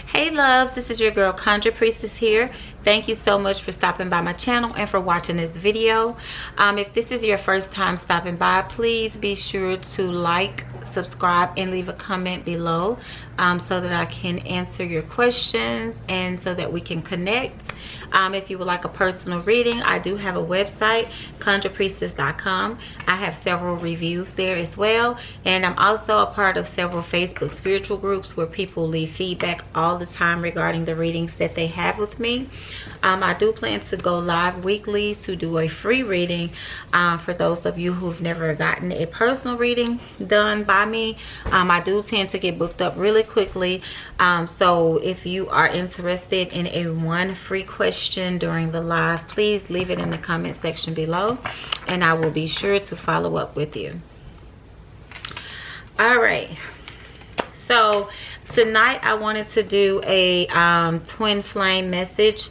Hey loves, this is your girl Conjure Priestess here. Thank you so much for stopping by my channel and for watching this video. If this is your first time stopping by, please be sure to like, subscribe, and leave a comment below so that I can answer your questions and so that we can connect. If you would like a personal reading, I do have a website, conjurepriestess.com. I have several reviews there as well, and I'm also a part of several Facebook spiritual groups where people leave feedback all the time regarding the readings that they have with me. I do plan to go live weekly to do a free reading for those of you who've never gotten a personal reading done by me. I do tend to get booked up really quickly, so if you are interested in a one free question during the live, please leave it in the comment section below and I will be sure to follow up with you. All right, so tonight I wanted to do a twin flame message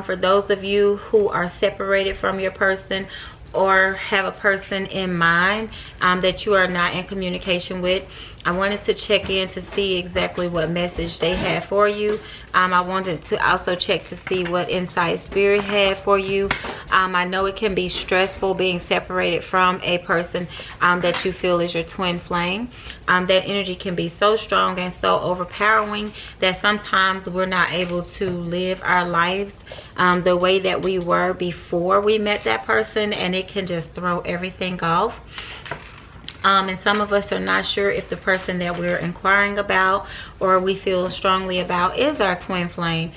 for those of you who are separated from your person or have a person in mind that you are not in communication with. I wanted to check in to see exactly what message they had for you. I wanted to also check to see what insight spirit had for you. I know it can be stressful being separated from a person that you feel is your twin flame. That energy can be so strong and so overpowering that sometimes we're not able to live our lives the way that we were before we met that person, and it can just throw everything off. And some of us are not sure if the person that we're inquiring about or we feel strongly about is our twin flame.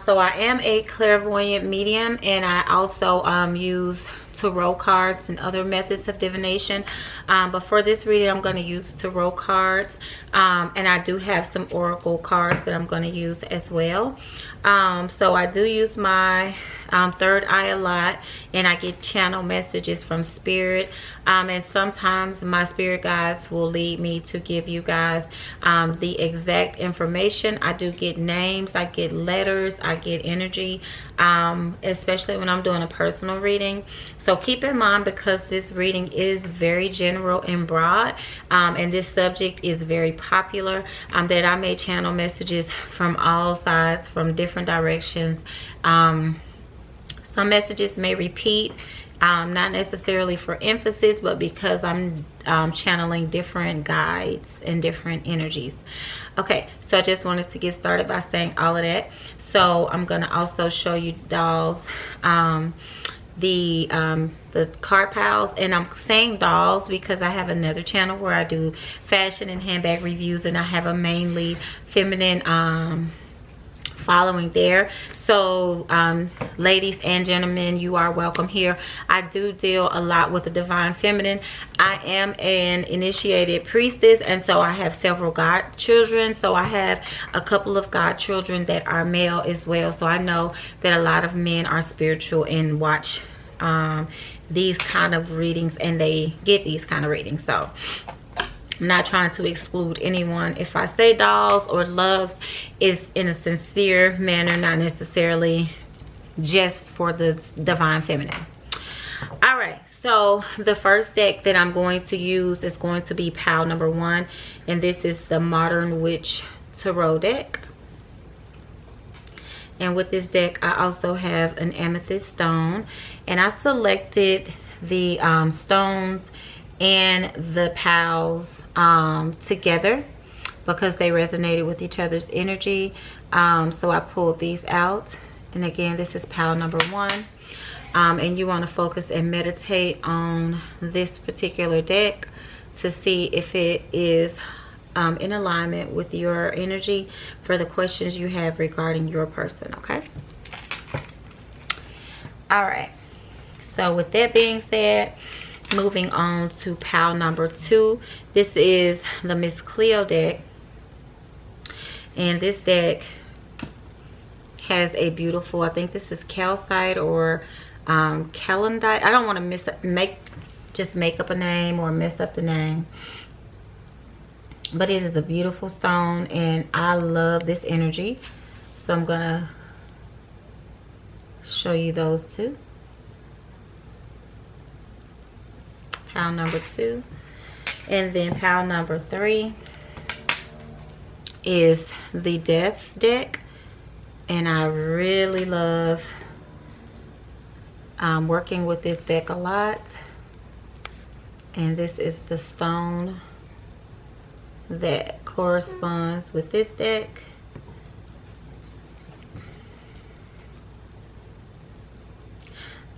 So I am a clairvoyant medium, and I also use tarot cards and other methods of divination. But for this reading, I'm going to use tarot cards. And I do have some oracle cards that I'm going to use as well. So I do use my third eye a lot, and I get channel messages from spirit, and sometimes my spirit guides will lead me to give you guys the exact information. I do get names, I get letters, I get energy, especially when I'm doing a personal reading. So keep in mind, because this reading is very general and broad, and this subject is very popular, that I may channel messages from all sides, from different directions. Some messages may repeat, not necessarily for emphasis, but because I'm channeling different guides and different energies. Okay, so I just wanted to get started by saying all of that. So I'm going to also show you dolls, the card piles, and I'm saying dolls because I have another channel where I do fashion and handbag reviews, and I have a mainly feminine following there. So ladies and gentlemen, you are welcome here. I do deal a lot with the divine feminine. I am an initiated priestess, and so I have several godchildren. So I have a couple of godchildren that are male as well. So I know that a lot of men are spiritual and watch these kind of readings, and they get these kind of readings. So I'm not trying to exclude anyone. If I say dolls or loves, it's in a sincere manner, not necessarily just for the divine feminine. All right, so the first deck that I'm going to use is going to be pile number 1, and this is the Modern Witch Tarot deck. And with this deck, I also have an amethyst stone, and I selected the stones and the piles together because they resonated with each other's energy. So I pulled these out, and again, this is pile number 1. And you want to focus and meditate on this particular deck to see if it is in alignment with your energy for the questions you have regarding your person. Okay, all right, so with that being said, moving on to pile number 2. This is the Miss Cleo deck, and this deck has a beautiful, I think this is calcite or calendite. I don't want to just make up a name or mess up the name, but it is a beautiful stone, and I love this energy. So I'm gonna show you those two. Pile number 2, and then pile number 3 is the Death deck, and I really love working with this deck a lot. And this is the stone that corresponds with this deck.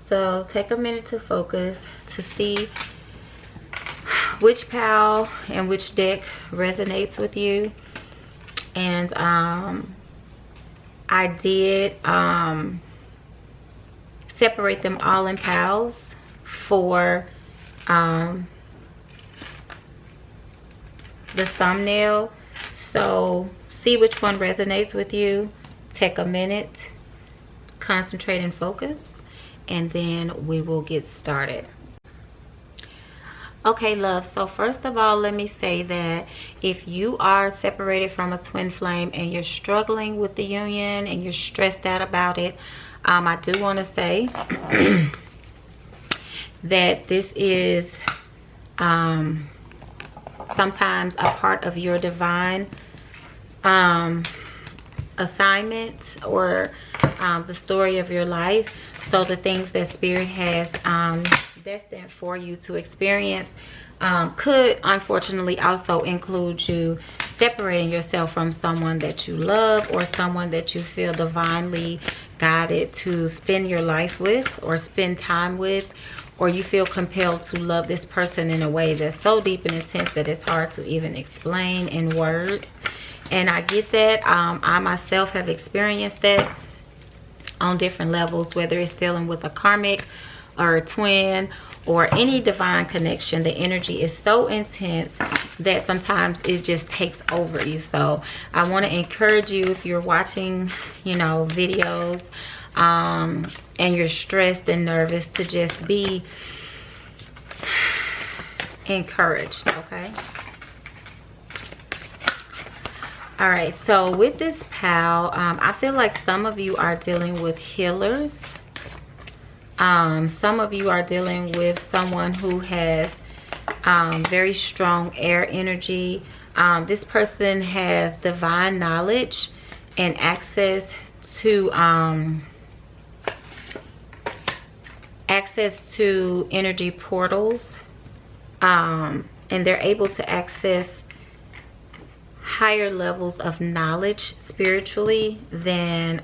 So take a minute to focus to see which pile and which deck resonates with you. And I did separate them all in piles for the thumbnail. So see which one resonates with you. Take a minute, concentrate and focus, and then we will get started. Okay, love, so first of all, let me say that if you are separated from a twin flame and you're struggling with the union and you're stressed out about it, I do want to say that this is sometimes a part of your divine assignment, or the story of your life. So the things that Spirit has destined for you to experience could unfortunately also include you separating yourself from someone that you love, or someone that you feel divinely guided to spend your life with or spend time with, or you feel compelled to love this person in a way that's so deep and intense that it's hard to even explain in words. And I get that. I myself have experienced that on different levels, whether it's dealing with a karmic or a twin or any divine connection. The energy is so intense that sometimes it just takes over you. So I want to encourage you, if you're watching, you know, videos and you're stressed and nervous, to just be encouraged. Okay. All right, so with this pal, I feel like some of you are dealing with healers. Some of you are dealing with someone who has very strong air energy. This person has divine knowledge and access to energy portals, and they're able to access higher levels of knowledge spiritually than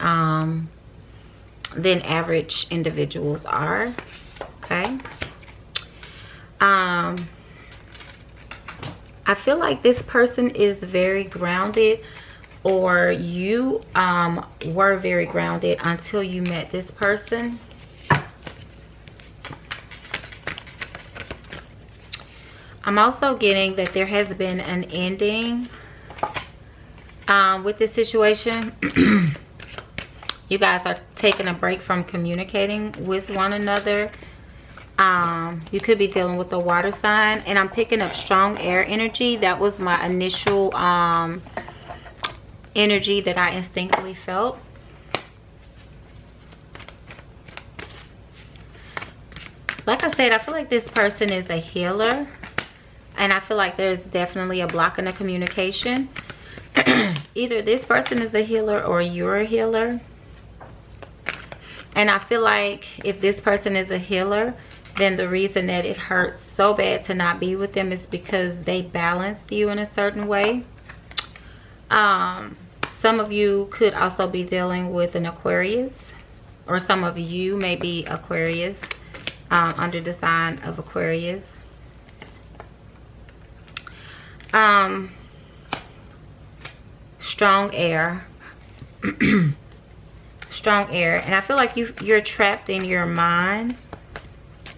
average individuals are. Okay. I feel like this person is very grounded, or you were very grounded until you met this person. I'm also getting that there has been an ending with this situation. You guys are taking a break from communicating with one another. You could be dealing with a water sign, and I'm picking up strong air energy. That was my initial energy that I instinctively felt. Like I said, I feel like this person is a healer, and I feel like there's definitely a block in the communication. Either this person is a healer or you're a healer. And I feel like if this person is a healer, then the reason that it hurts so bad to not be with them is because they balanced you in a certain way. Some of you could also be dealing with an Aquarius, or some of you may be Aquarius, under the sign of Aquarius. Strong air. Strong air. And I feel like you're trapped in your mind,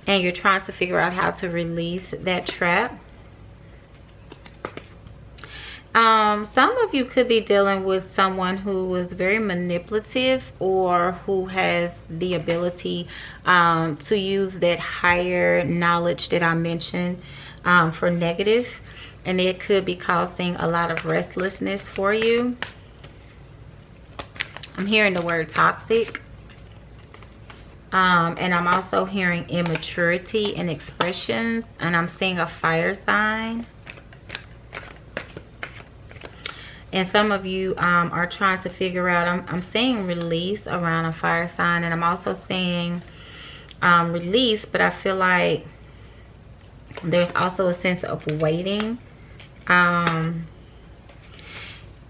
and you're trying to figure out how to release that trap. Some of you could be dealing with someone who is very manipulative, or who has the ability to use that higher knowledge that I mentioned for negative. And it could be causing a lot of restlessness for you. I'm hearing the word toxic. And I'm also hearing immaturity in expressions. And I'm seeing a fire sign. And some of you are trying to figure out, I'm seeing release around a fire sign, and I'm also seeing release, but I feel like there's also a sense of waiting. And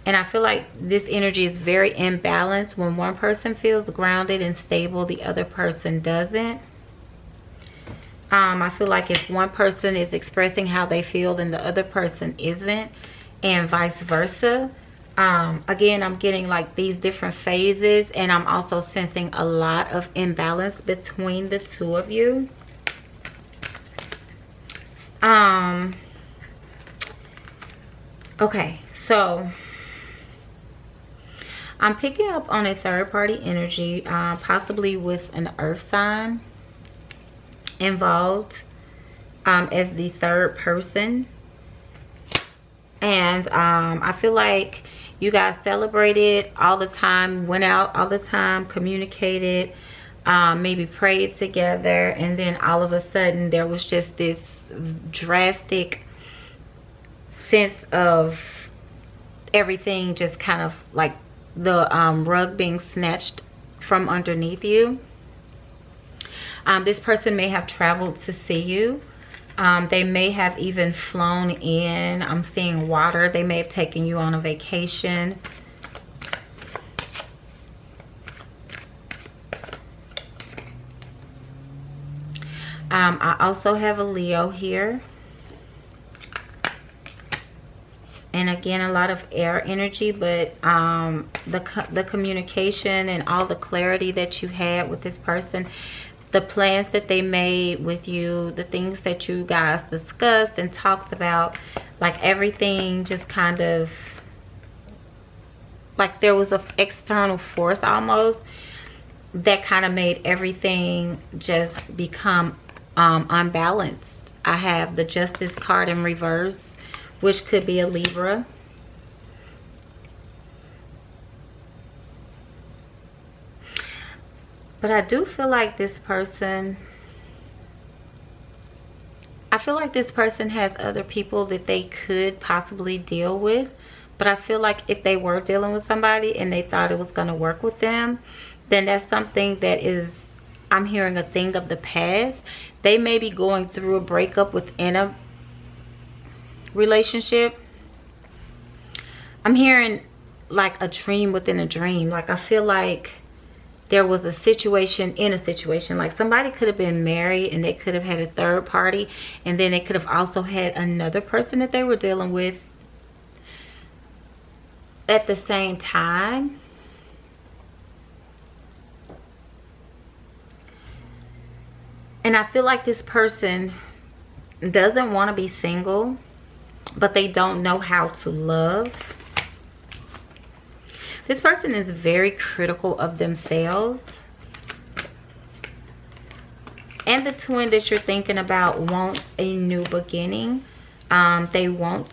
I feel like this energy is very imbalanced. When one person feels grounded and stable, the other person doesn't. I feel like if one person is expressing how they feel, then the other person isn't, and vice versa. Again, I'm getting like these different phases, and I'm also sensing a lot of imbalance between the two of you. Okay, so I'm picking up on a third party energy, possibly with an earth sign involved as the third person. And I feel like you guys celebrated all the time, went out all the time, communicated, maybe prayed together, and then all of a sudden there was just this drastic sense of everything just kind of like the rug being snatched from underneath you. This person may have traveled to see you. They may have even flown in. I'm seeing water. They may have taken you on a vacation. I also have a Leo here. And again, a lot of air energy, but the communication and all the clarity that you had with this person, the plans that they made with you, the things that you guys discussed and talked about, like everything just kind of, like there was an external force almost that kind of made everything just become unbalanced. I have the Justice card in reverse, which could be a Libra. But I do feel like this person, has other people that they could possibly deal with. But I feel like if they were dealing with somebody and they thought it was going to work with them, then that's something that is, I'm hearing a thing of the past. They may be going through a breakup within a relationship. I'm hearing like a dream within a dream. Like I feel like there was a situation in a situation. Like somebody could have been married and they could have had a third party, and then they could have also had another person that they were dealing with at the same time. And I feel like this person doesn't want to be single, but they don't know how to love. This person is very critical of themselves. And the twin that you're thinking about wants a new beginning. They want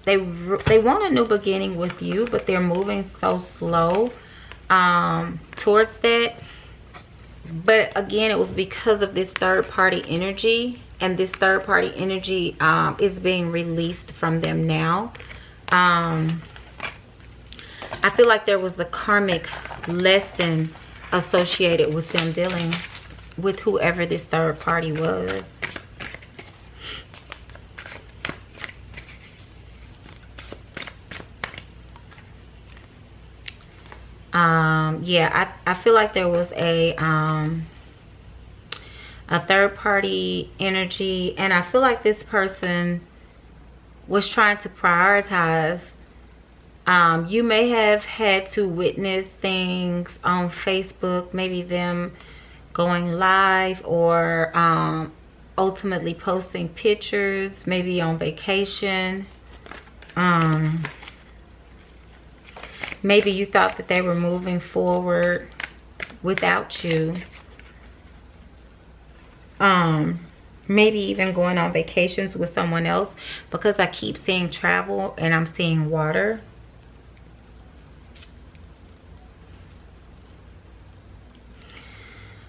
a new beginning with you, but they're moving so slow towards that. But again, it was because of this third party energy, and this third party energy is being released from them now. I feel like there was a karmic lesson associated with them dealing with whoever this third party was. Yeah, I feel like there was a third party energy, and I feel like this person was trying to prioritize. You may have had to witness things on Facebook, maybe them going live, or ultimately posting pictures, maybe on vacation. Maybe you thought that they were moving forward without you. Maybe even going on vacations with someone else, because I keep seeing travel and I'm seeing water.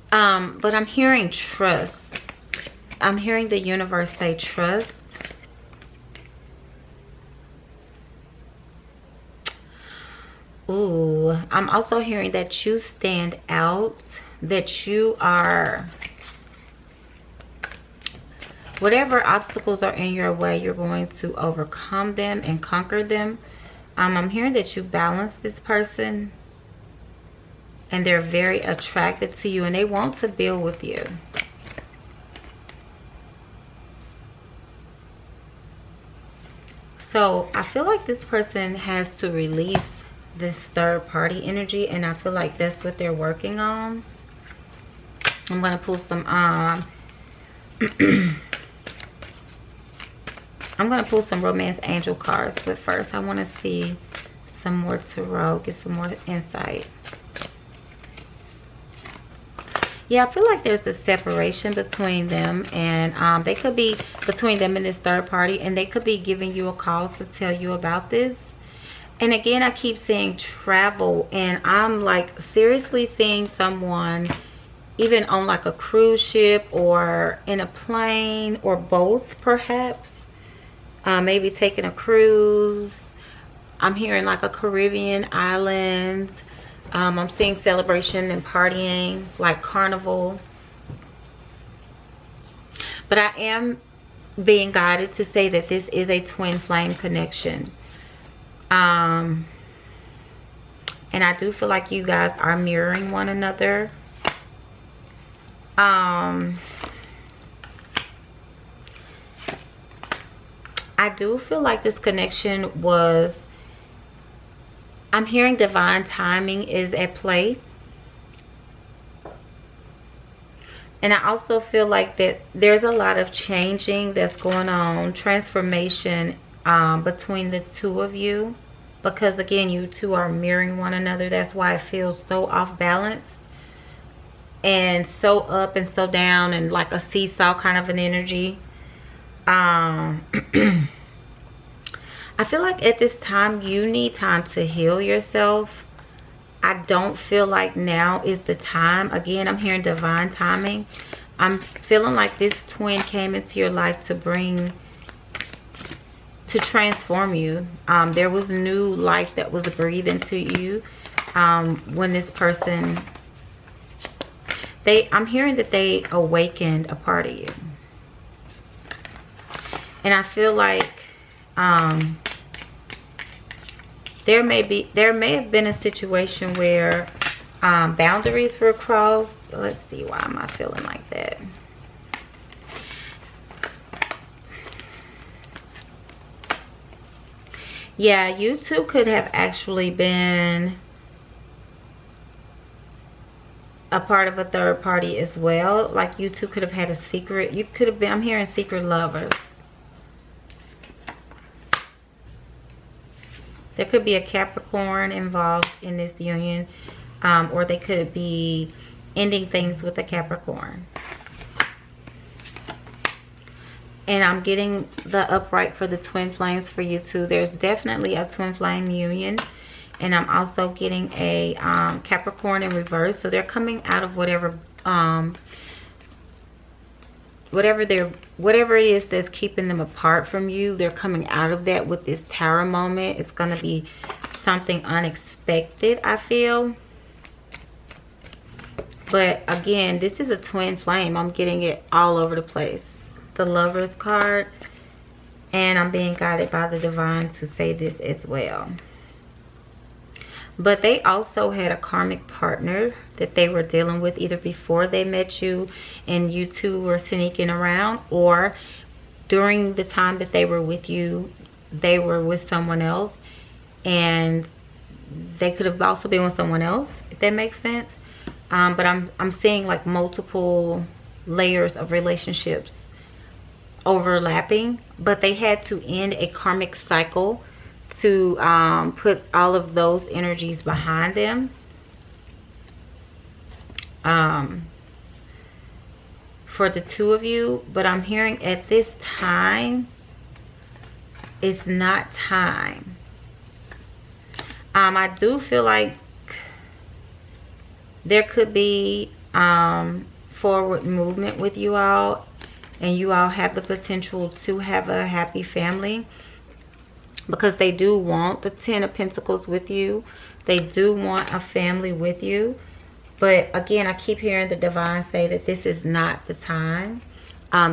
But I'm hearing trust. I'm hearing the universe say trust. Ooh, I'm also hearing that you stand out, that you are, whatever obstacles are in your way, you're going to overcome them and conquer them. I'm hearing that you balance this person and they're very attracted to you and they want to build with you. So I feel like this person has to release this third party energy, and I feel like that's what they're working on. I'm going to pull some I'm going to pull some romance angel cards, but first I want to see some more tarot, get some more insight. Yeah, I feel like there's a separation between them, and they could be between them and this third party, and they could be giving you a call to tell you about this. And again, I keep saying travel, and I'm like seriously seeing someone even on like a cruise ship or in a plane or both, perhaps. Maybe taking a cruise. I'm hearing like a Caribbean island. I'm seeing celebration and partying, like carnival. But I am being guided to say that this is a twin flame connection. And I do feel like you guys are mirroring one another. I do feel like this connection was, I'm hearing divine timing is at play. And I also feel like that there's a lot of changing that's going on, transformation between the two of you. Because again, you two are mirroring one another. That's why it feels so off balance. And so up and so down, and like a seesaw kind of an energy. I feel like at this time you need time to heal yourself. I don't feel like now is the time. Again, I'm hearing divine timing. I'm feeling like this twin came into your life to transform you. There was new life that was breathed into you when this person, I'm hearing that they awakened a part of you. And I feel like there may have been a situation where boundaries were crossed. Let's see, why am I feeling like that? Yeah, you two could have actually been a part of a third party as well. Like you two could have had a secret. You could have been, I'm hearing secret lovers. There could be a Capricorn involved in this union, or they could be ending things with a Capricorn. And I'm getting the upright for the twin flames for you too. There's definitely a twin flame union. And I'm also getting a Capricorn in reverse. So they're coming out of whatever whatever it is that's keeping them apart from you. They're coming out of that with this Tower moment. It's going to be something unexpected, I feel. But again, this is a twin flame. I'm getting it all over the place. The Lovers card. And I'm being guided by the divine to say this as well. But they also had a karmic partner that they were dealing with either before they met you and you two were sneaking around, or during the time that they were with you, they were with someone else, and they could have also been with someone else, if that makes sense. But I'm seeing like multiple layers of relationships overlapping, but they had to end a karmic cycle to put all of those energies behind them. For the two of you. But I'm hearing at this time, it's not time. I do feel like there could be forward movement with you all, and you all have the potential to have a happy family, because they do want the Ten of Pentacles with you They do want a family with you. But again, I keep hearing the divine say that this is not the time.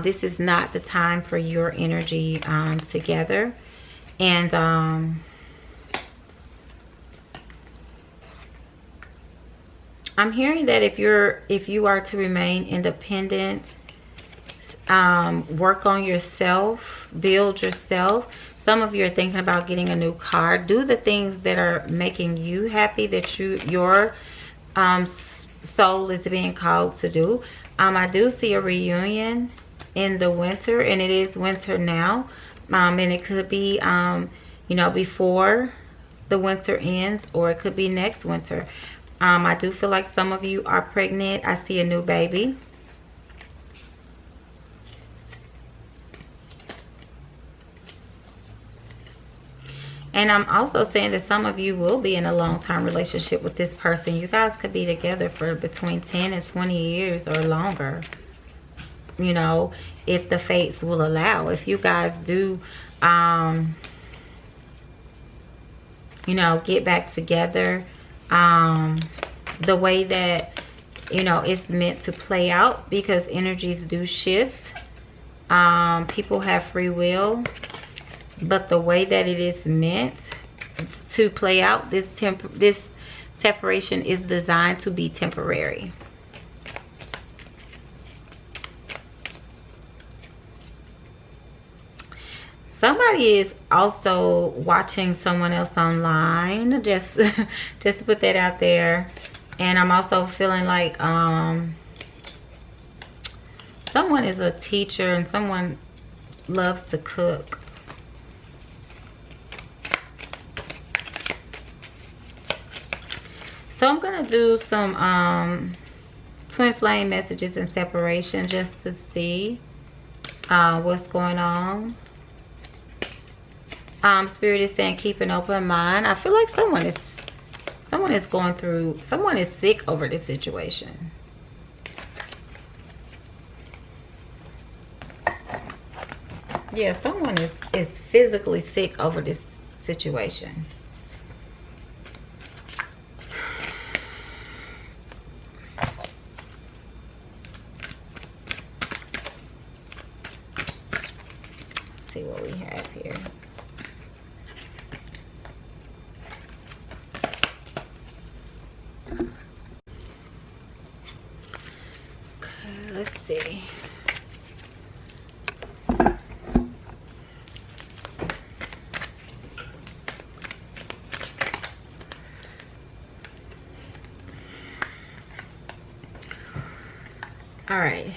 This is not the time for your energy together. And I'm hearing that if you are to remain independent, work on yourself, build yourself. Some of you are thinking about getting a new car. Do the things that are making you happy, that your soul is being called to do. I do see a reunion in the winter, and it is winter now. And it could be, you know, before the winter ends, or it could be next winter. I do feel like some of you are pregnant. I see a new baby. And I'm also saying that some of you will be in a long-term relationship with this person. You guys could be together for between 10 and 20 years or longer. You know, if the fates will allow. If you guys do, you know, get back together, the way that, you know, it's meant to play out, because energies do shift. People have free will. But the way that it is meant to play out, this separation is designed to be temporary. Somebody is also watching someone else online. Just to put that out there. And I'm also feeling like someone is a teacher and someone loves to cook. So I'm going to do some twin flame messages and separation just to see what's going on. Spirit is saying keep an open mind. I feel like someone is going through, someone is sick over this situation. Yeah, someone is physically sick over this situation. See what we have here. Okay, let's see. All right.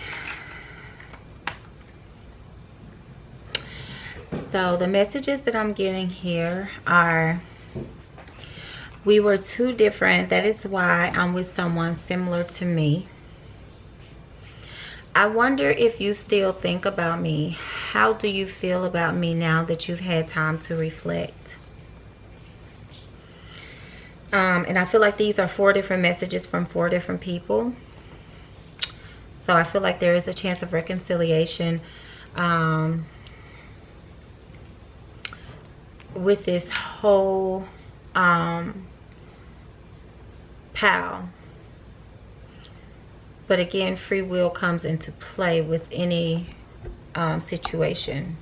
So the messages that I'm getting here are, we were too different. That is why I'm with someone similar to me. I wonder if you still think about me. How do you feel about me now that you've had time to reflect? And I feel like these are 4 different messages from 4 different people. So I feel like there is a chance of reconciliation with this whole pal. But again, free will comes into play with any situation.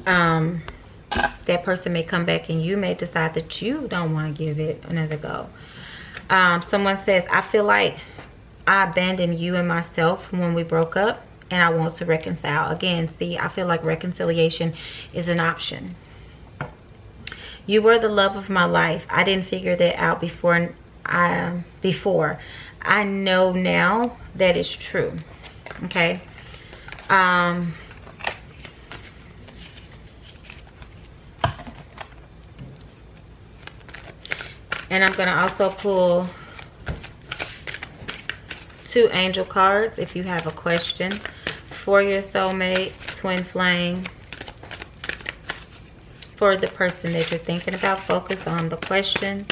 That person may come back and you may decide that you don't want to give it another go. Someone says, I feel like I abandoned you and myself when we broke up, and I want to reconcile. Again, see, I feel like reconciliation is an option. You were the love of my life. I didn't figure that out before. I know now that it's true. Okay. And I'm going to also pull 2 angel cards if you have a question for your soulmate, twin flame, for the person that you're thinking about. Focus on the question.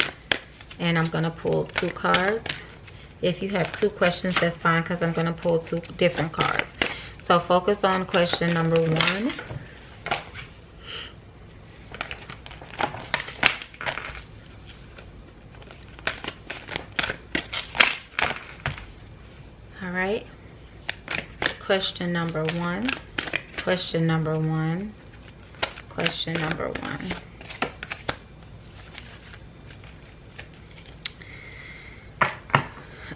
And I'm going to pull 2 cards. If you have 2 questions, that's fine, because I'm going to pull 2 different cards. So focus on question number 1. right. Question number one. Question number one. Question number one.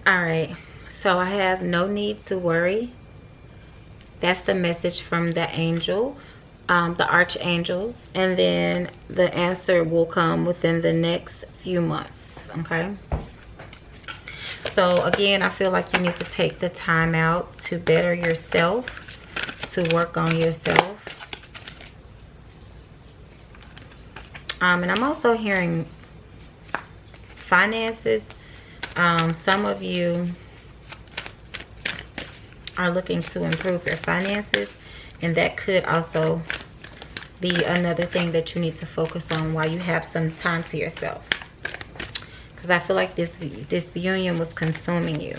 All right. So I have no need to worry. That's the message from the angel, the archangels. And then the answer will come within the next few months. Okay. So again, I feel like you need to take the time out to better yourself, to work on yourself. And I'm also hearing finances. Some of you are looking to improve your finances, and that could also be another thing that you need to focus on while you have some time to yourself. Because I feel like this union was consuming you.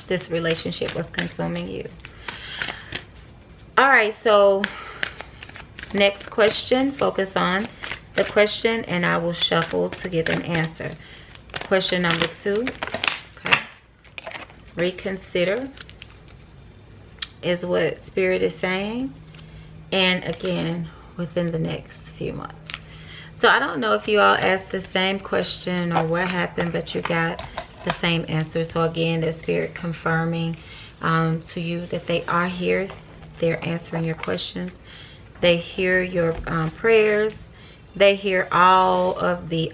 This relationship was consuming you. All right, so next question. Focus on the question, and I will shuffle to get an answer. Question number 2. Okay. Reconsider is what Spirit is saying. And again, within the next few months. So I don't know if you all asked the same question or what happened, but you got the same answer. So again, the Spirit confirming to you that they are here. They're answering your questions. They hear your prayers. They hear all of the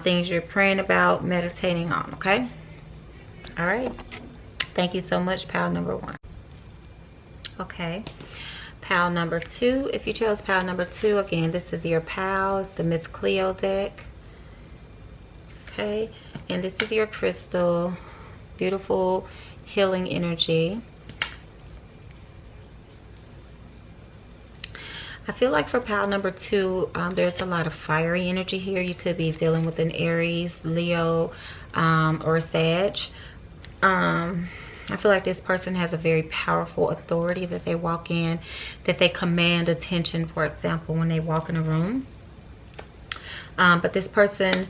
things you're praying about, meditating on. Okay. All right. Thank you so much, pile number 1. Okay. Pile number 2. If you chose pile number 2, again, this is your pile. It's the Miss Cleo deck. Okay. And this is your crystal. Beautiful healing energy. I feel like for pile number 2, there's a lot of fiery energy here. You could be dealing with an Aries, Leo, or a Sag. I feel like this person has a very powerful authority that they walk in, that they command attention, for example, when they walk in a room. But this person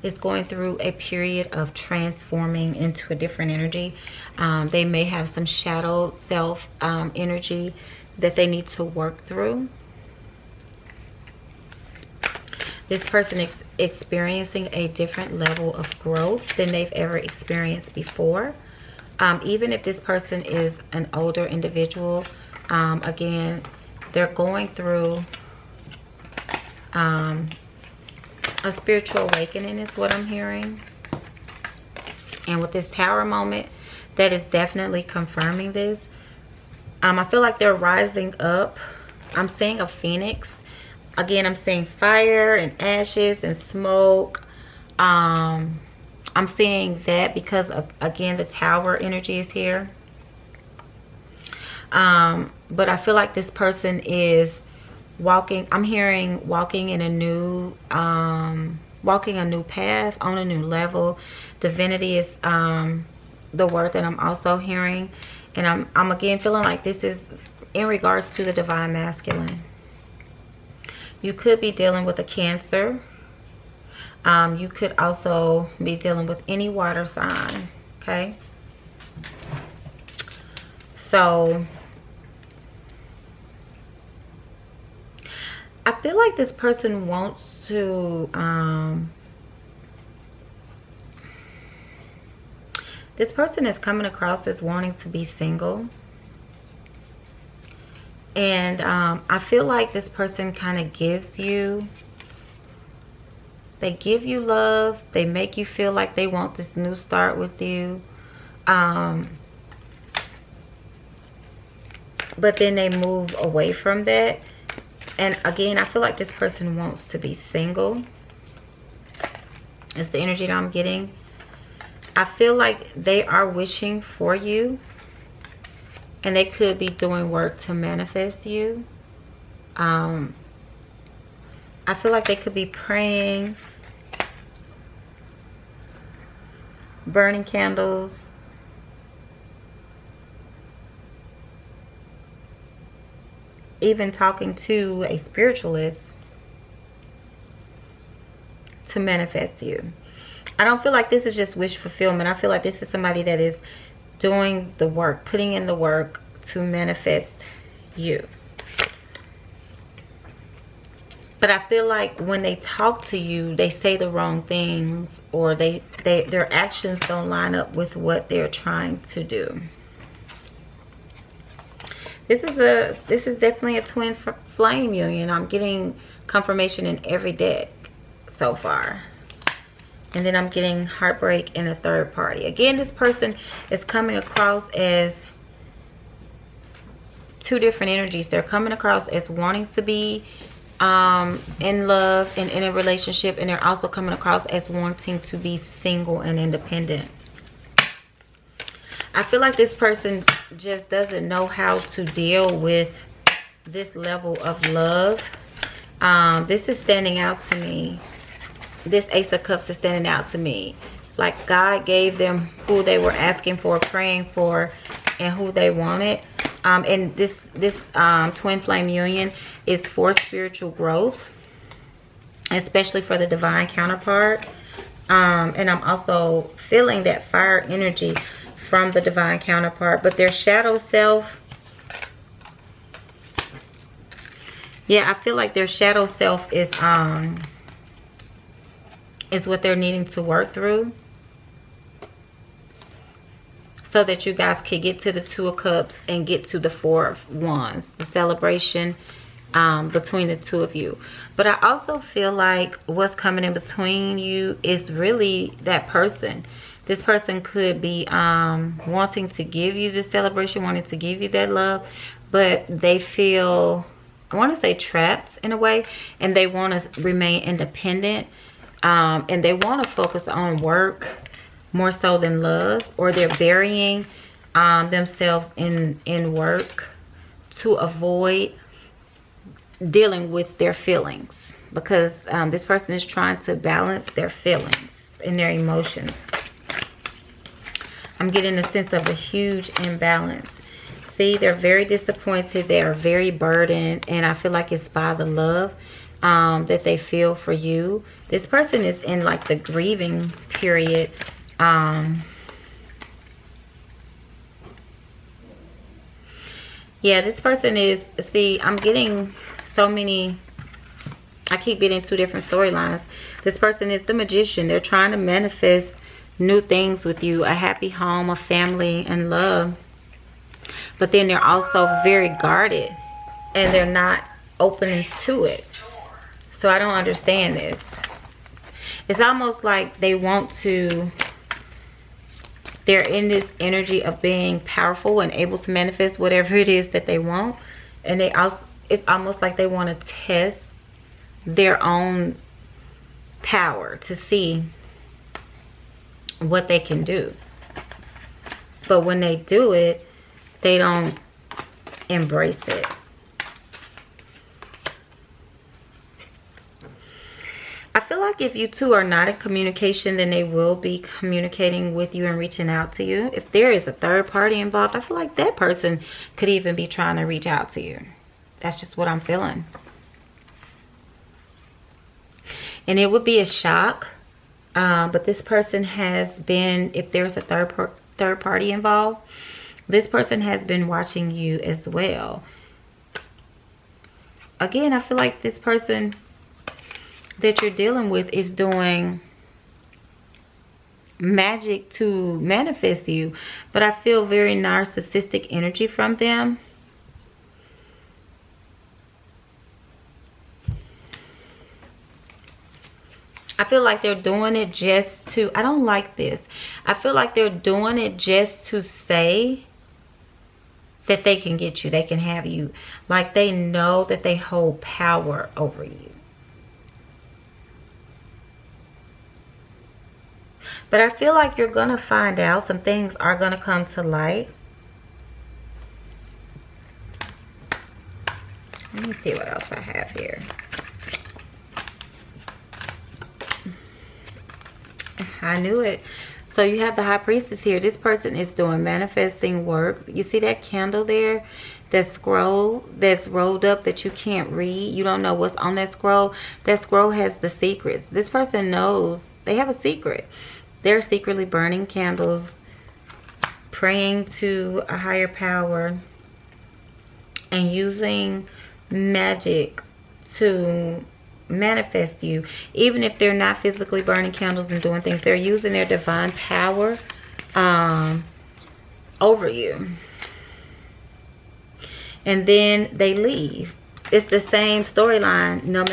is going through a period of transforming into a different energy. They may have some shadow self energy that they need to work through. This person is experiencing a different level of growth than they've ever experienced before. Even if this person is an older individual, again, they're going through a spiritual awakening is what I'm hearing. And with this Tower moment, that is definitely confirming this. I feel like they're rising up. I'm seeing a phoenix. Again, I'm seeing fire and ashes and smoke. I'm seeing that because, again, the Tower energy is here. But I feel like this person is walking. I'm hearing walking in a new, walking a new path on a new level. Divinity is the word that I'm also hearing. And I'm again feeling like this is in regards to the divine masculine. You could be dealing with a Cancer. You could also be dealing with any water sign. Okay. So I feel like this person wants to this person is coming across as wanting to be single. And I feel like this person kind of gives you, they give you love. They make you feel like they want this new start with you. But then they move away from that. And again, I feel like this person wants to be single. It's the energy that I'm getting. I feel like they are wishing for you. And they could be doing work to manifest you. I feel like they could be praying, burning candles, even talking to a spiritualist to manifest you. I don't feel like this is just wish fulfillment. I feel like this is somebody that is doing the work, putting in the work to manifest you. But I feel like when they talk to you, they say the wrong things, or their actions don't line up with what they're trying to do. This is definitely a twin flame union. I'm getting confirmation in every deck so far. And then I'm getting heartbreak in a third party. Again, this person is coming across as two different energies. They're coming across as wanting to be in love and in a relationship, and they're also coming across as wanting to be single and independent. I feel like this person just doesn't know how to deal with this level of love. This is standing out to me. This Ace of Cups is standing out to me. Like God gave them who they were asking for, praying for, and who they wanted. And this twin flame union is for spiritual growth, especially for the divine counterpart. And I'm also feeling that fire energy from the divine counterpart. But their shadow self, yeah, I feel like their shadow self is what they're needing to work through, so that you guys can get to the Two of Cups and get to the Four of Wands, the celebration between the two of you. But I also feel like what's coming in between you is really that person. This person could be wanting to give you the celebration, wanting to give you that love, but they feel, I want to say, trapped in a way, and they want to remain independent, and they want to focus on work more so than love, or they're burying themselves in work to avoid dealing with their feelings, because this person is trying to balance their feelings and their emotions. I'm getting a sense of a huge imbalance. See, they're very disappointed. They are very burdened, and I feel like it's by the love that they feel for you. This person is in like the grieving period. Yeah, this person is, see, I'm getting so many, I keep getting two different storylines. This person is the Magician. They're trying to manifest new things with you, a happy home, a family, and love. But then they're also very guarded, and they're not open to it. So I don't understand this. It's almost like they want to, they're in this energy of being powerful and able to manifest whatever it is that they want. And they also, it's almost like they want to test their own power to see what they can do. But when they do it, they don't embrace it. I feel like if you two are not in communication, then they will be communicating with you and reaching out to you. If there is a third party involved, I feel like that person could even be trying to reach out to you. That's just what I'm feeling. And it would be a shock. But this person has been, if there's a third party involved, this person has been watching you as well. Again, I feel like this person that you're dealing with is doing magic to manifest you, but I feel very narcissistic energy from them. I feel like they're doing it just to, I don't like this. I feel like they're doing it just to say that they can get you, they can have you. Like they know that they hold power over you. But I feel like you're going to find out, some things are going to come to light. Let me see what else I have here. I knew it. So you have the High Priestess here. This person is doing manifesting work. You see that candle there? That scroll that's rolled up that you can't read. You don't know what's on that scroll. That scroll has the secrets. This person knows they have a secret. They're secretly burning candles, praying to a higher power, and using magic to manifest you. Even if they're not physically burning candles and doing things, they're using their divine power over you. And then they leave. It's the same storyline no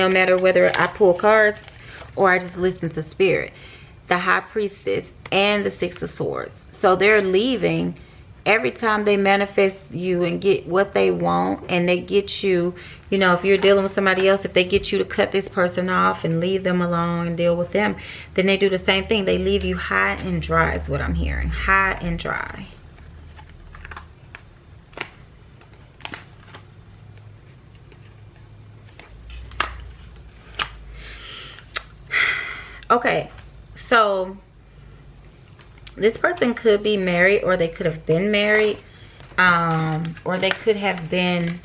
matter whether I pull cards or I just listen to spirit. The High Priestess and the Six of Swords. So they're leaving. Every time they manifest you and get what they want, and they get you, you know, if you're dealing with somebody else, if they get you to cut this person off and leave them alone and deal with them, then they do the same thing. They leave you high and dry is what I'm hearing. High and dry. Okay, so this person could be married, or they could have been married, or they could have been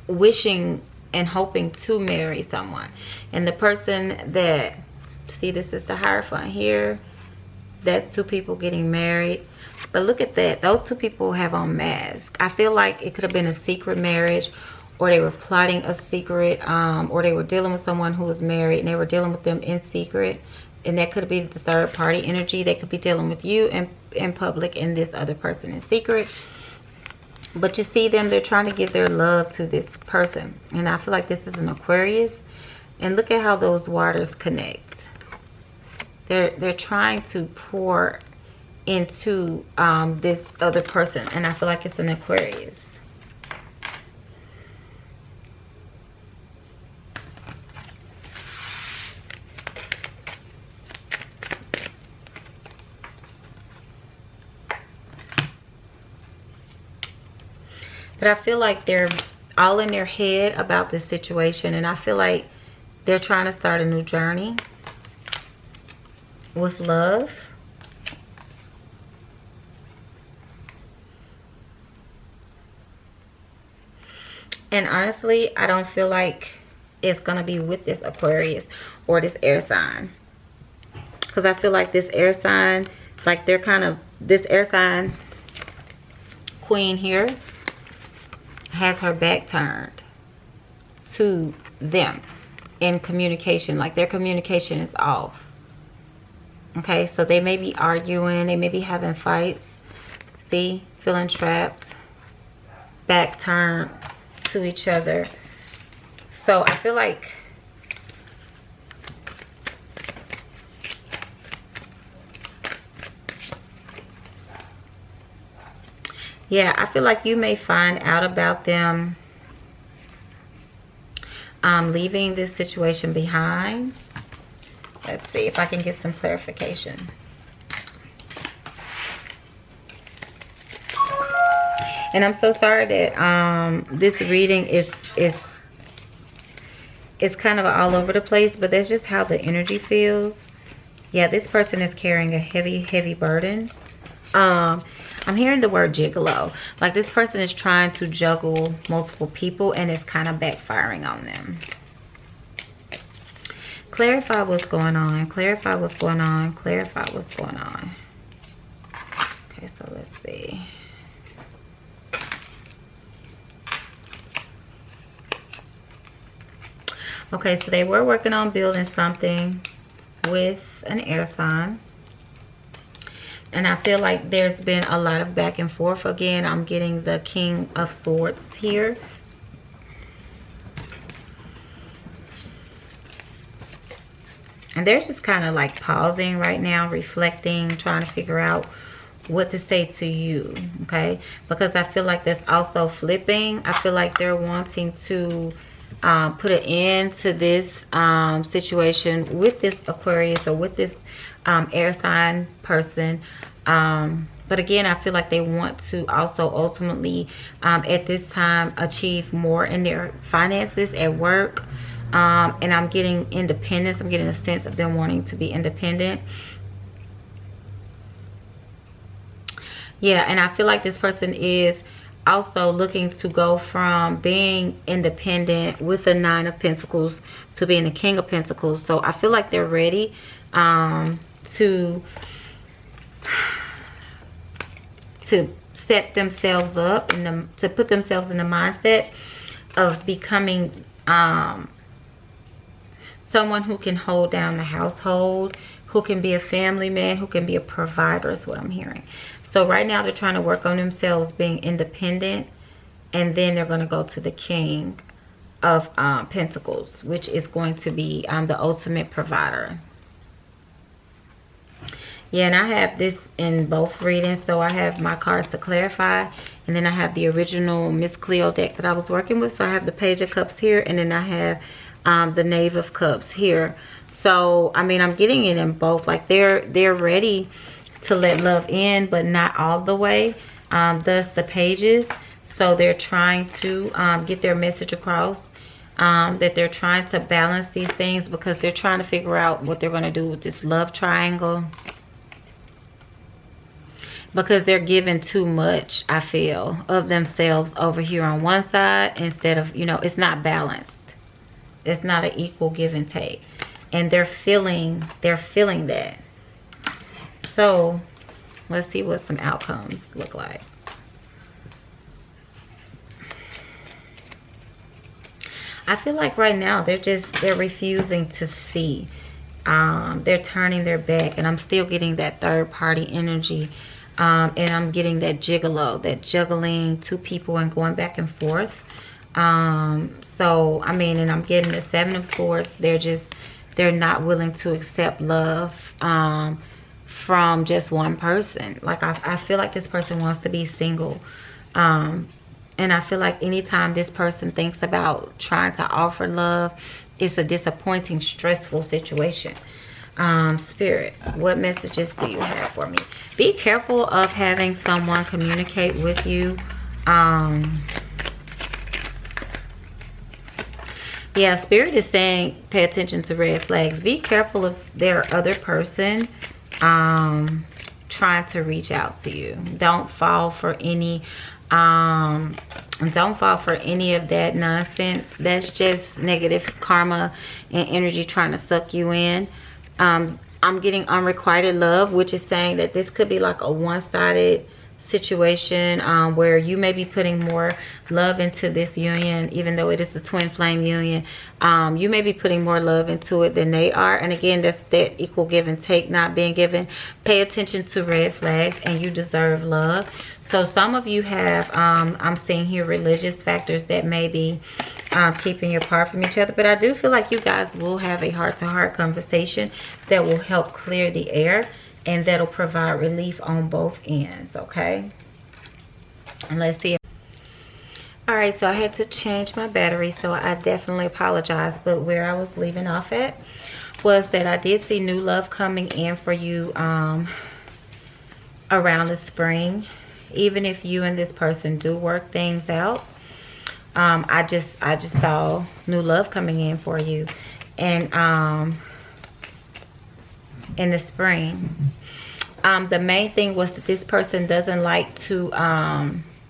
wishing and hoping to marry someone. And the person that, see, this is the Hierophant here, that's two people getting married. But look at that, those two people have on masks. I feel like it could have been a secret marriage, or they were plotting a secret, or they were dealing with someone who was married and they were dealing with them in secret. And that could be the third party energy. They could be dealing with you in public and this other person in secret. But you see them, they're trying to give their love to this person. And I feel like this is an Aquarius. And look at how those waters connect. They're trying to pour into this other person. And I feel like it's an Aquarius. But I feel like they're all in their head about this situation. And I feel like they're trying to start a new journey with love. And honestly, I don't feel like it's going to be with this Aquarius or this air sign. Because I feel like this air sign, like they're kind of, this air sign queen here has her back turned to them in communication. Like their communication is off. Okay, so they may be arguing, they may be having fights. See, feeling trapped, back turned to each other. So I feel like yeah, I feel like you may find out about them leaving this situation behind. Let's see if I can get some clarification. And I'm so sorry that this reading is kind of all over the place, but that's just how the energy feels. Yeah, this person is carrying a heavy burden. I'm hearing the word gigolo. Like this person is trying to juggle multiple people and it's kind of backfiring on them. Clarify what's going on. Clarify what's going on. Clarify what's going on. Okay, so let's see. Okay, so they were working on building something with an air sign. And I feel like there's been a lot of back and forth. Again, I'm getting the King of Swords here. And they're just kind of like pausing right now, reflecting, trying to figure out what to say to you, okay? Because I feel like that's also flipping. I feel like they're wanting to put an end to this situation with this Aquarius or with this air sign person. But again, I feel like they want to also ultimately at this time achieve more in their finances at work. And I'm getting independence. I'm getting a sense of them wanting to be independent. Yeah, and I feel like this person is also looking to go from being independent with the 9 of Pentacles to being the King of Pentacles. So I feel like they're ready to set themselves up and to put themselves in the mindset of becoming someone who can hold down the household, who can be a family man, who can be a provider is what I'm hearing. So right now they're trying to work on themselves being independent, and then they're going to go to the King of Pentacles, which is going to be the ultimate provider. Yeah, and I have this in both readings. So I have my cards to clarify, and then I have the original Miss Cleo deck that I was working with. So I have the Page of Cups here, and then I have the Knave of Cups here. So I mean, I'm getting it in both. Like they're ready to let love in, but not all the way. Thus the pages. So they're trying to get their message across, that they're trying to balance these things, because they're trying to figure out what they're going to do with this love triangle, because they're giving too much, I feel, of themselves over here on one side, instead of, you know, it's not balanced. It's not an equal give and take, and they're feeling that. So let's see what some outcomes look like. I feel like right now they're refusing to see. They're turning their back, and I'm still getting that third party energy. And I'm getting that gigolo, that juggling two people and going back and forth. So I mean, and I'm getting the Seven of Swords. They're not willing to accept love from just one person. Like I feel like this person wants to be single. And I feel like anytime this person thinks about trying to offer love, it's a disappointing, stressful situation. Spirit, what messages do you have for me? Be careful of having someone communicate with you. Yeah, Spirit is saying pay attention to red flags. Be careful of their other person trying to reach out to you. Don't fall for any of that nonsense. That's just negative karma and energy trying to suck you in. I'm getting unrequited love, which is saying that this could be like a one-sided situation, where you may be putting more love into this union, even though it is a twin flame union. You may be putting more love into it than they are, and again, that's that equal give and take not being given. Pay attention to red flags, and you deserve love. So some of you have I'm seeing here religious factors that may be keeping you apart from each other, but I do feel like you guys will have a heart-to-heart conversation that will help clear the air, and that'll provide relief on both ends. Okay, and let's see. All right, so I had to change my battery, so I definitely apologize, but where I was leaving off at was that I did see new love coming in for you around the spring. Even if you and this person do work things out, I just saw new love coming in for you, and in the spring. The main thing was that this person doesn't like to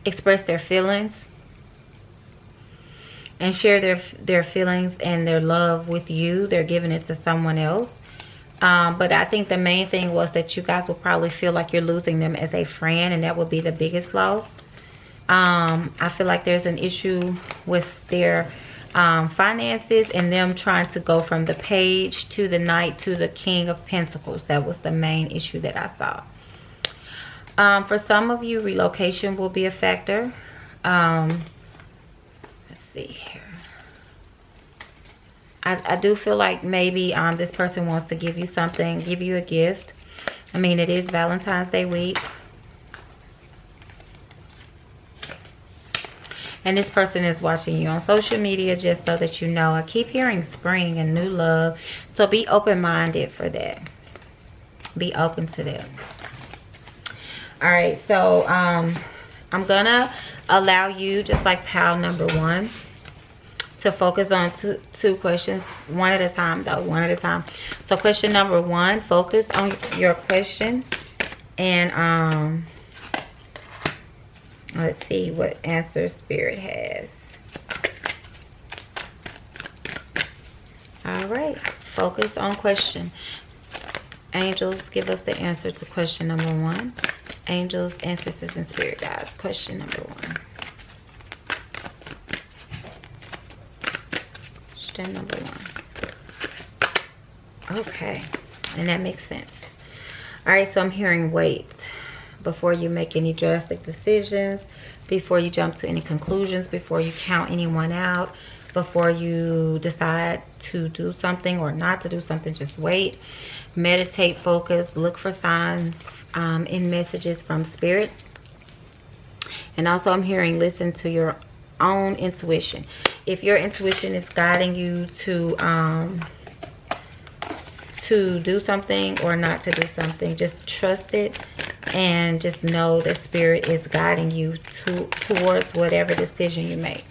express their feelings and share their feelings and their love with you. They're giving it to someone else. But I think the main thing was that you guys will probably feel like you're losing them as a friend, and that would be the biggest loss. I feel like there's an issue with their finances, and them trying to go from the Page to the Knight to the King of Pentacles. That was the main issue that I saw. For some of you, relocation will be a factor. Let's see here. I do feel like maybe this person wants to give you something, give you a gift. I mean, it is Valentine's Day week. And this person is watching you on social media, just so that you know. I keep hearing spring and new love. So be open-minded for that. Be open to that. All right, so I'm going to allow you, just like pile number 1, to focus on two questions, one at a time though, one at a time. So question number 1, focus on your question, and Let's see what answer Spirit has. All right, focus on question. Angels, give us the answer to question number 1. Angels, ancestors, and spirit guides. Question number 1. Question number 1. Okay, and that makes sense. All right, so I'm hearing wait before you make any drastic decisions, before you jump to any conclusions, before you count anyone out, before you decide to do something or not to do something. Just wait, meditate, focus, look for signs in messages from spirit. And also I'm hearing listen to your own intuition. If your intuition is guiding you to do something or not to do something, just trust it and just know that spirit is guiding you towards whatever decision you make.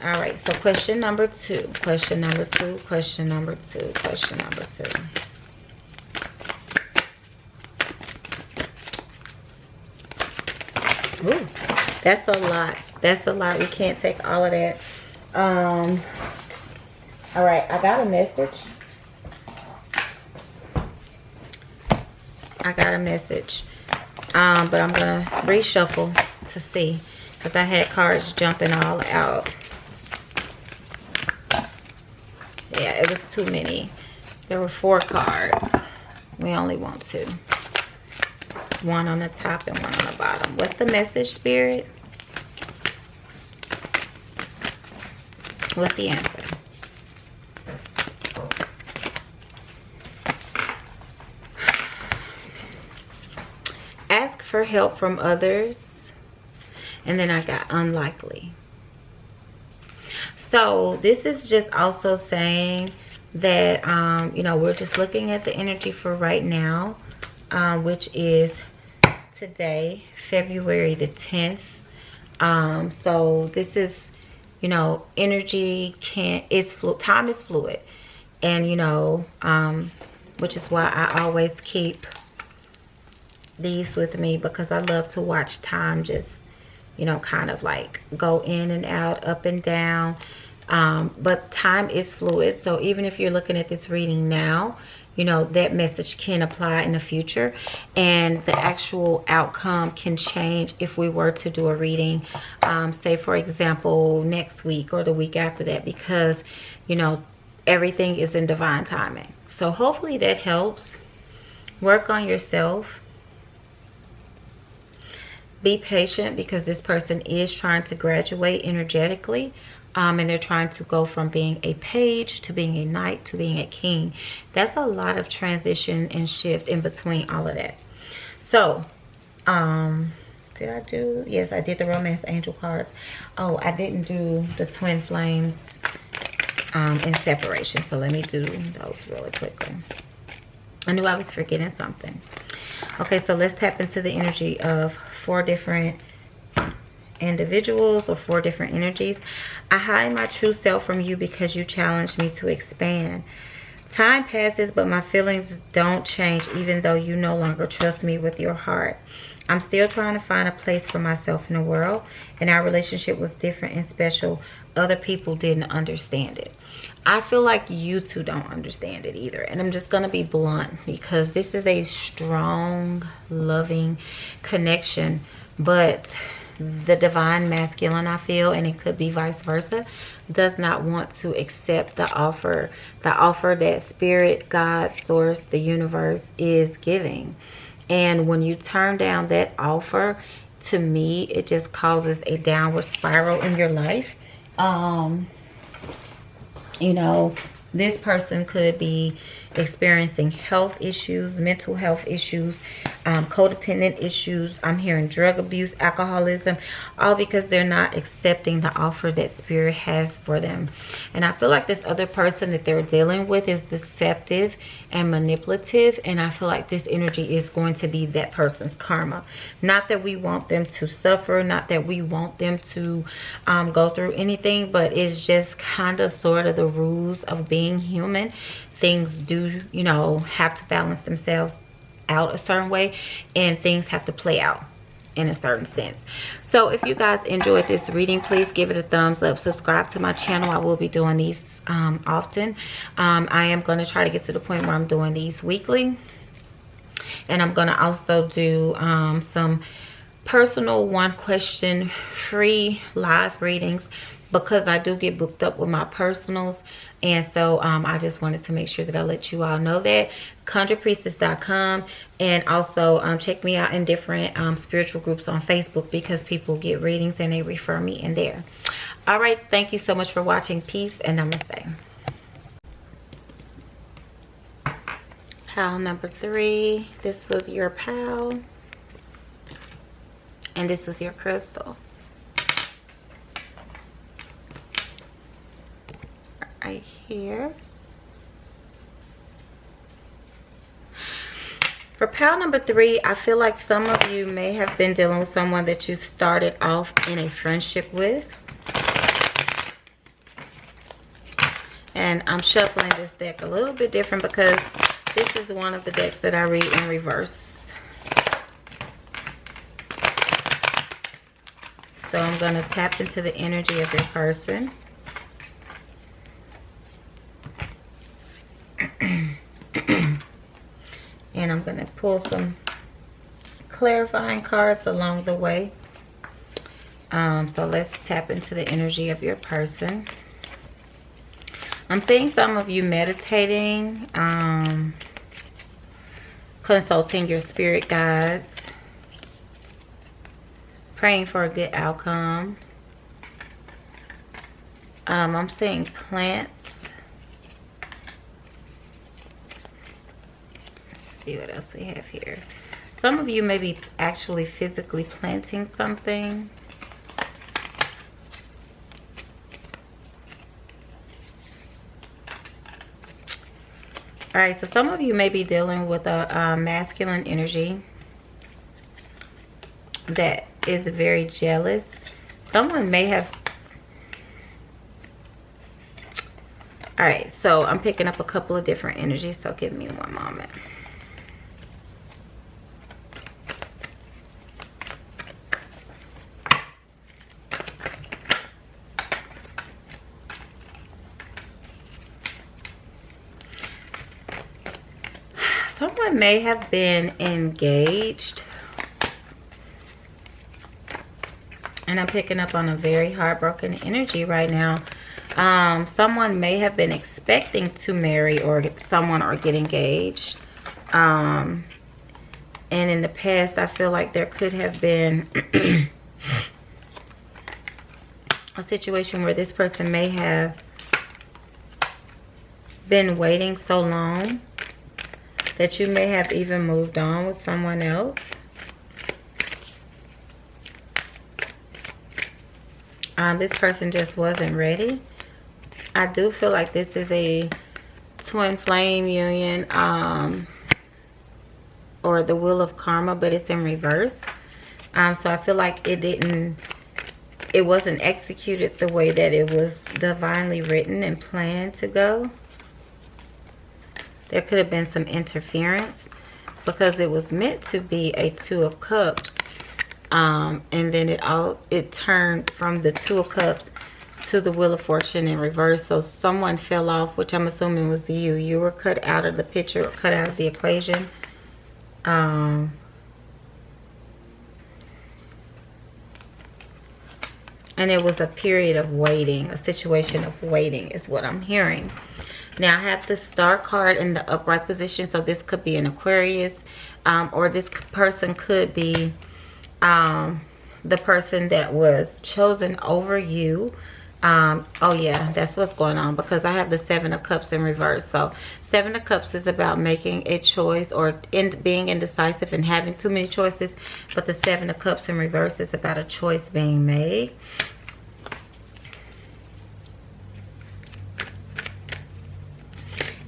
All right, so question number 2, question number 2, question number 2, question number 2. Ooh, that's a lot. That's a lot. We can't take all of that. All right, I got a message. I got a message. But I'm going to reshuffle to see, because I had cards jumping all out. Yeah, it was too many. There were 4 cards. We only want 2. 1 on the top and 1 on the bottom. What's the message, Spirit? What's the answer? Ask for help from others. And then I got unlikely. So this is just also saying that, you know, we're just looking at the energy for right now, which is today, February the 10th. So this is, you know, energy time is fluid. And, you know, which is why I always keep these with me, because I love to watch time just, you know, kind of like go in and out, up and down. But time is fluid. So even if you're looking at this reading now, you know, that message can apply in the future. And the actual outcome can change if we were to do a reading, say, for example, next week or the week after that, because, you know, everything is in divine timing. So hopefully that helps. Work on yourself. Be patient, because this person is trying to graduate energetically, and they're trying to go from being a page to being a knight to being a king. That's a lot of transition and shift in between all of that. So did I do? Yes, I did the romance angel cards. Oh, I didn't do the twin flames in separation, so let me do those really quickly. I knew I was forgetting something. Okay, so let's tap into the energy of 4 different individuals or 4 different energies. I hide my true self from you because you challenged me to expand. Time passes, but my feelings don't change, even though you no longer trust me with your heart. I'm still trying to find a place for myself in the world, and our relationship was different and special. Other people didn't understand it. I feel like you two don't understand it either. And I'm just going to be blunt, because this is a strong, loving connection. But the divine masculine, I feel, and it could be vice versa, does not want to accept the offer that spirit, God, source, the universe is giving. And when you turn down that offer, to me, it just causes a downward spiral in your life. You know, this person could be experiencing health issues, mental health issues, codependent issues. I'm hearing drug abuse, alcoholism, all because they're not accepting the offer that spirit has for them. And I feel like this other person that they're dealing with is deceptive and manipulative, and I feel like this energy is going to be that person's karma. Not that we want them to suffer, not that we want them to go through anything, but it's just kind of sort of the rules of being human. Things do, you know, have to balance themselves out a certain way, and things have to play out. in a certain sense. So if you guys enjoyed this reading, please give it a thumbs up. Subscribe to my channel. I will be doing these often. I am going to try to get to the point where I'm doing these weekly. And I'm going to also do some personal one question free live readings, because I do get booked up with my personals. And so I just wanted to make sure that I let you all know that. ConjurePriestess.com, and also check me out in different spiritual groups on Facebook, because people get readings and they refer me in there. All right, thank you so much for watching. Peace and namaste. Pile number 3. This was your pile, and this was your crystal. Right here. For pile number 3, I feel like some of you may have been dealing with someone that you started off in a friendship with. And I'm shuffling this deck a little bit different because this is one of the decks that I read in reverse. So I'm going to tap into the energy of your person. And I'm going to pull some clarifying cards along the way. So let's tap into the energy of your person. I'm seeing some of you meditating, consulting your spirit guides, praying for a good outcome. I'm seeing plants. Let's see what else we have here. Some of you may be actually physically planting something. All right, so some of you may be dealing with a masculine energy that is very jealous. Someone may have... All right, so I'm picking up a couple of different energies, so give me one moment. Someone may have been engaged, and I'm picking up on a very heartbroken energy right now. Someone may have been expecting to marry or someone or get engaged, and in the past I feel like there could have been a situation where this person may have been waiting so long that you may have even moved on with someone else. This person just wasn't ready. I do feel like this is a twin flame union, or the wheel of karma, but it's in reverse. So I feel like it wasn't executed the way that it was divinely written and planned to go. There could have been some interference because it was meant to be a 2 of Cups. And then it turned from the 2 of Cups to the Wheel of Fortune in reverse. So someone fell off, which I'm assuming was you. You were cut out of the picture or cut out of the equation. And it was a period of waiting, a situation of waiting is what I'm hearing. Now I have the Star card in the upright position, so this could be an Aquarius, or this person could be the person that was chosen over you. Oh yeah, that's what's going on, because I have the 7 of Cups in reverse. So 7 of Cups is about making a choice or being indecisive and having too many choices, but the 7 of Cups in reverse is about a choice being made.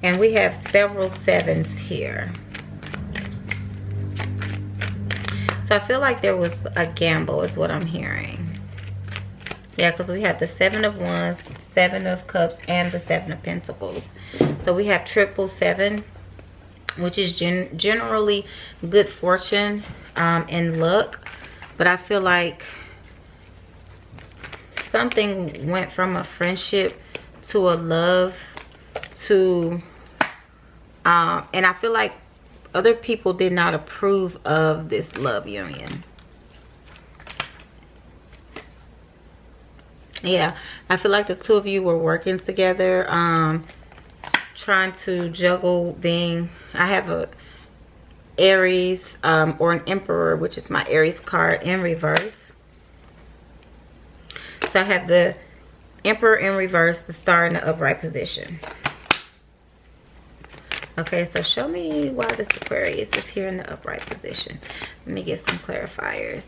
And we have several 7s here. So I feel like there was a gamble is what I'm hearing. Yeah, because we have the 7 of Wands, 7 of Cups, and the 7 of Pentacles. So we have 777, which is generally good fortune and luck. but I feel like something went from a friendship to a love to and I feel like other people did not approve of this love union. Yeah, I feel like the two of you were working together, trying to juggle being, I have a Aries or an Emperor, which is my Aries card, in reverse. So I have the Emperor in reverse, the Star in the upright position. Okay, so show me why this Aquarius is here in the upright position. Let me get some clarifiers.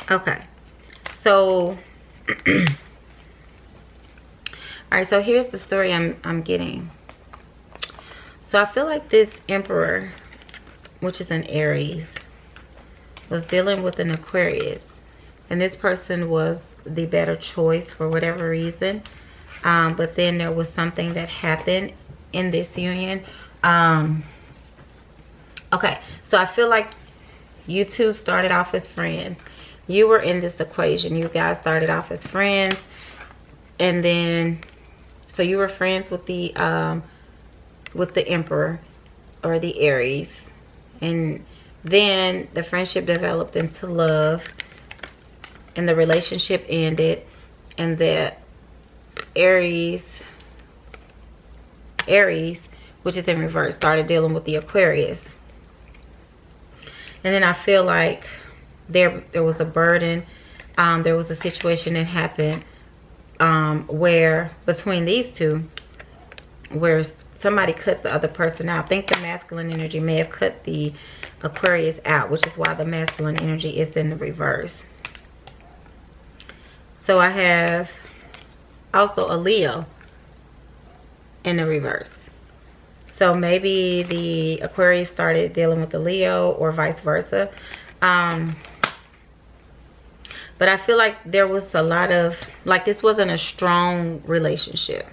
Okay, so all right, so here's the story I'm getting. So I feel like this Emperor, which is an Aries, was dealing with an Aquarius, and this person was the better choice for whatever reason. But then there was something that happened in this union. Okay, so I feel like you two started off as friends. You were in this equation. You guys started off as friends, and then so you were friends with the Emperor or the Aries, and then the friendship developed into love, and the relationship ended, and the Aries, which is in reverse, started dealing with the Aquarius. And then I feel like there was a burden, there was a situation that happened where between these two, where somebody cut the other person out. I think the masculine energy may have cut the Aquarius out, which is why the masculine energy is in the reverse. So I have also a Leo in the reverse. So maybe the Aquarius started dealing with the Leo or vice versa. But I feel like there was a lot of, like, this wasn't a strong relationship.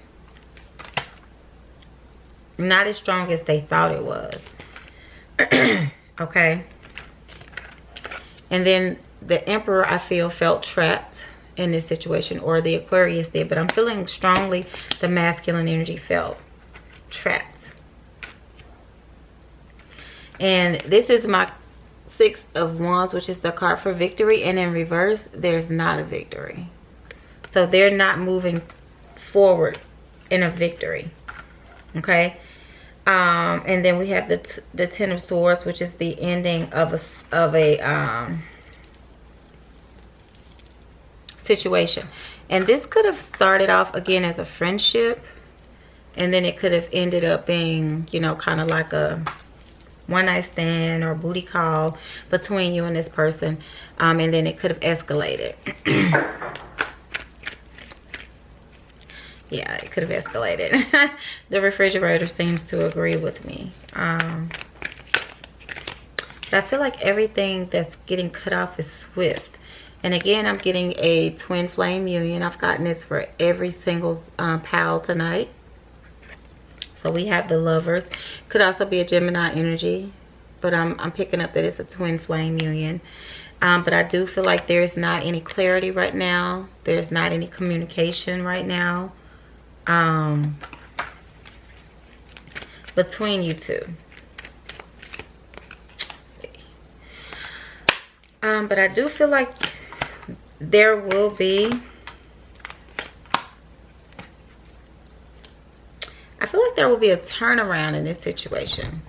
Not as strong as they thought it was. Okay. And then the Emperor, I feel, felt trapped in this situation, or the Aquarius did, but I'm feeling strongly the masculine energy felt trapped. And this is my Six of Wands, which is the card for victory, and in reverse there's not a victory. So they're not moving forward in a victory. Okay. And then we have the Ten of Swords, which is the ending of a situation. And this could have started off again as a friendship, and then it could have ended up being, you know, kind of like a one night stand or booty call between you and this person, and then it could have escalated. Yeah, it could have escalated. The refrigerator seems to agree with me. But I feel like everything that's getting cut off is swift. And again, I'm getting a twin flame union. I've gotten this for every single pal tonight. So we have the Lovers. Could also be a Gemini energy, but I'm picking up that it's a twin flame union. But I do feel like there's not any clarity right now. There's not any communication right now between you two. Let's see. But I do feel like there will be, I feel like there will be a turnaround in this situation.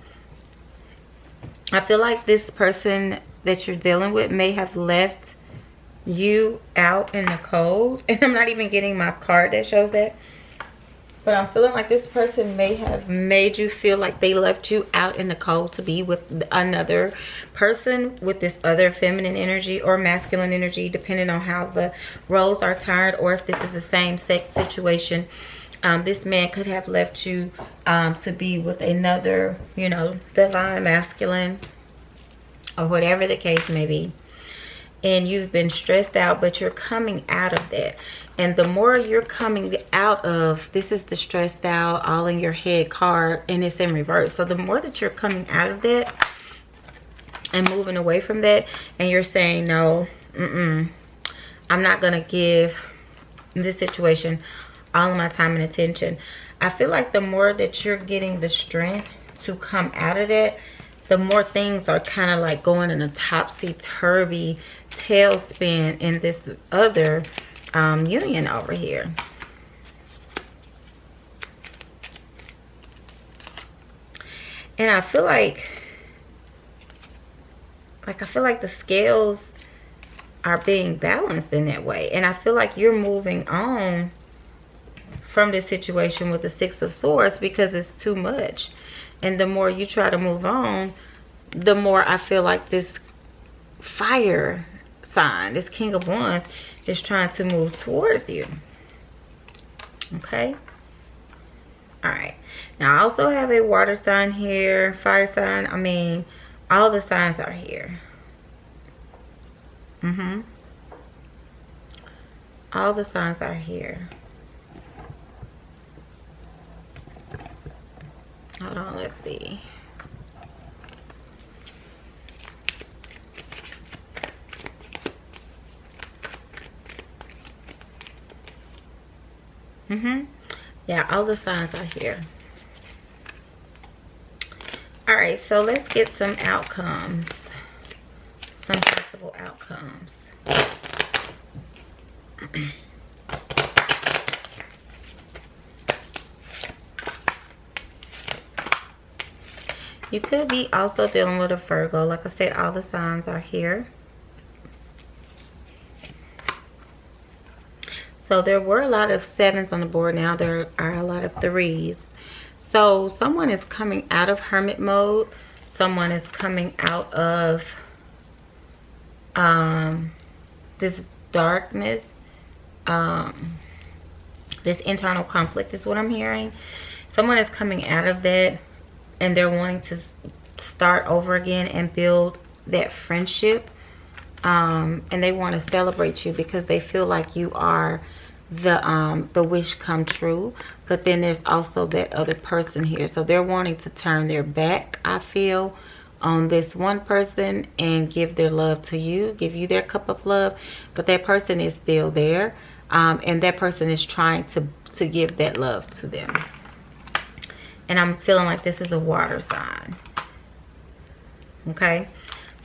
I feel like this person that you're dealing with may have left you out in the cold. And I'm not even getting my card that shows that. But I'm feeling like this person may have made you feel like they left you out in the cold to be with another person with this other feminine energy or masculine energy, depending on how the roles are turned, or if this is a same-sex situation. This man could have left you to be with another, you know, divine masculine, or whatever the case may be. And you've been stressed out, but you're coming out of that. And the more you're coming out of, this is the stressed out, all in your head card, and it's in reverse. So the more that you're coming out of that, and moving away from that, and you're saying no, I'm not gonna give this situation all of my time and attention. I feel like the more that you're getting the strength to come out of that, the more things are kind of like going in a topsy-turvy tailspin in this other union over here. And I feel like the scales are being balanced in that way. And I feel like you're moving on from this situation with the Six of Swords because it's too much. And the more you try to move on, the more I feel like this fire sign, this King of Wands, is trying to move towards you. Okay? Alright. Now, I also have a water sign here, fire sign. I mean, all the signs are here. All the signs are here. Hold on, let's see. Yeah, all the signs are here. All right, so let's get some outcomes. Some possible outcomes. You could be also dealing with a Virgo. Like I said, all the signs are here. So there were a lot of 7s on the board. Now there are a lot of 3s. So someone is coming out of hermit mode. Someone is coming out of this darkness. This internal conflict is what I'm hearing. Someone is coming out of that, and they're wanting to start over again and build that friendship. And they want to celebrate you because they feel like you are the wish come true. But then there's also that other person here. So they're wanting to turn their back, I feel, on this one person and give their love to you, give you their cup of love. But that person is still there. And that person is trying to give that love to them. And I'm feeling like this is a water sign. Okay.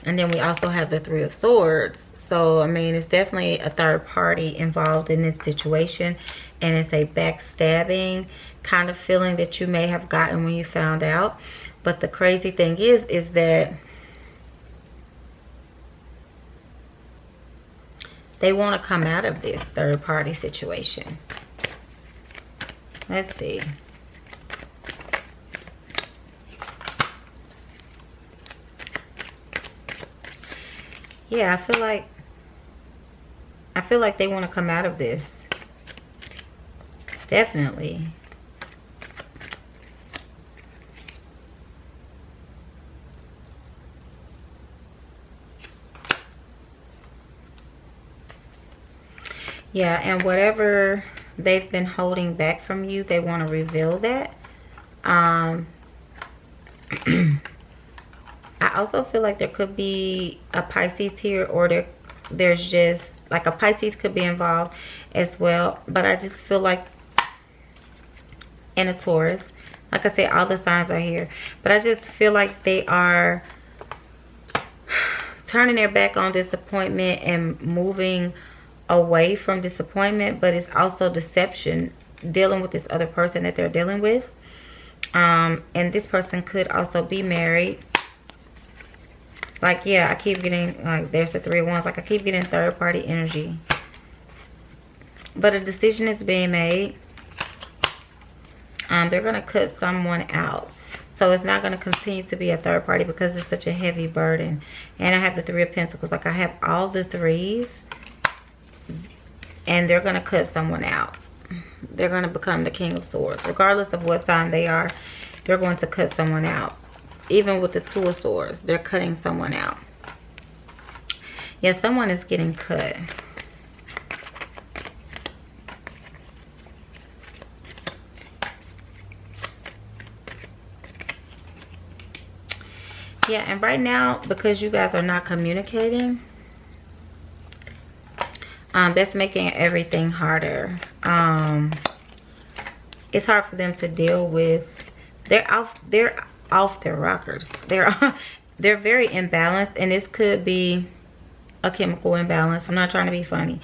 And then we also have the 3 of Swords. So, I mean, it's definitely a third party involved in this situation. And it's a backstabbing kind of feeling that you may have gotten when you found out. But the crazy thing is that they want to come out of this third party situation. Let's see. Yeah, I feel like they want to come out of this. Definitely. Yeah, and whatever they've been holding back from you, they want to reveal that. I also feel like there could be a Pisces here, or there's just like a Pisces could be involved as well. But I just feel like, and a Taurus, like I said, all the signs are here. But I just feel like they are turning their back on disappointment and moving away from disappointment. But it's also deception, dealing with this other person that they're dealing with. And this person could also be married. Like, yeah, I keep getting, like, there's the 3 of Wands. Like, I keep getting third party energy. But a decision is being made. They're going to cut someone out. So it's not going to continue to be a third party because it's such a heavy burden. And I have the 3 of Pentacles. Like, I have all the 3s. And they're going to cut someone out. They're going to become the King of Swords. Regardless of what sign they are, they're going to cut someone out. Even with the 2 of Swords, they're cutting someone out. Yeah, someone is getting cut. Yeah, and right now, because you guys are not communicating, that's making everything harder. It's hard for them to deal with. They're off their rockers. They're very imbalanced, and this could be a chemical imbalance. I'm not trying to be funny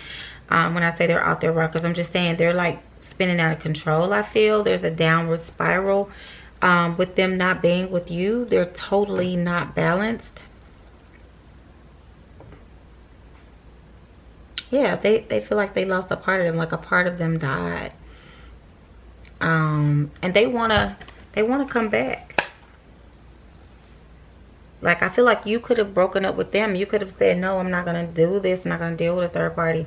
when I say they're off their rockers. I'm just saying they're like spinning out of control. I feel there's a downward spiral with them not being with you. They're totally not balanced. Yeah, they feel like they lost a part of them, like a part of them died. And they wanna come back. Like, I feel like you could have broken up with them. You could have said, no, I'm not gonna do this, I'm not gonna deal with a third party.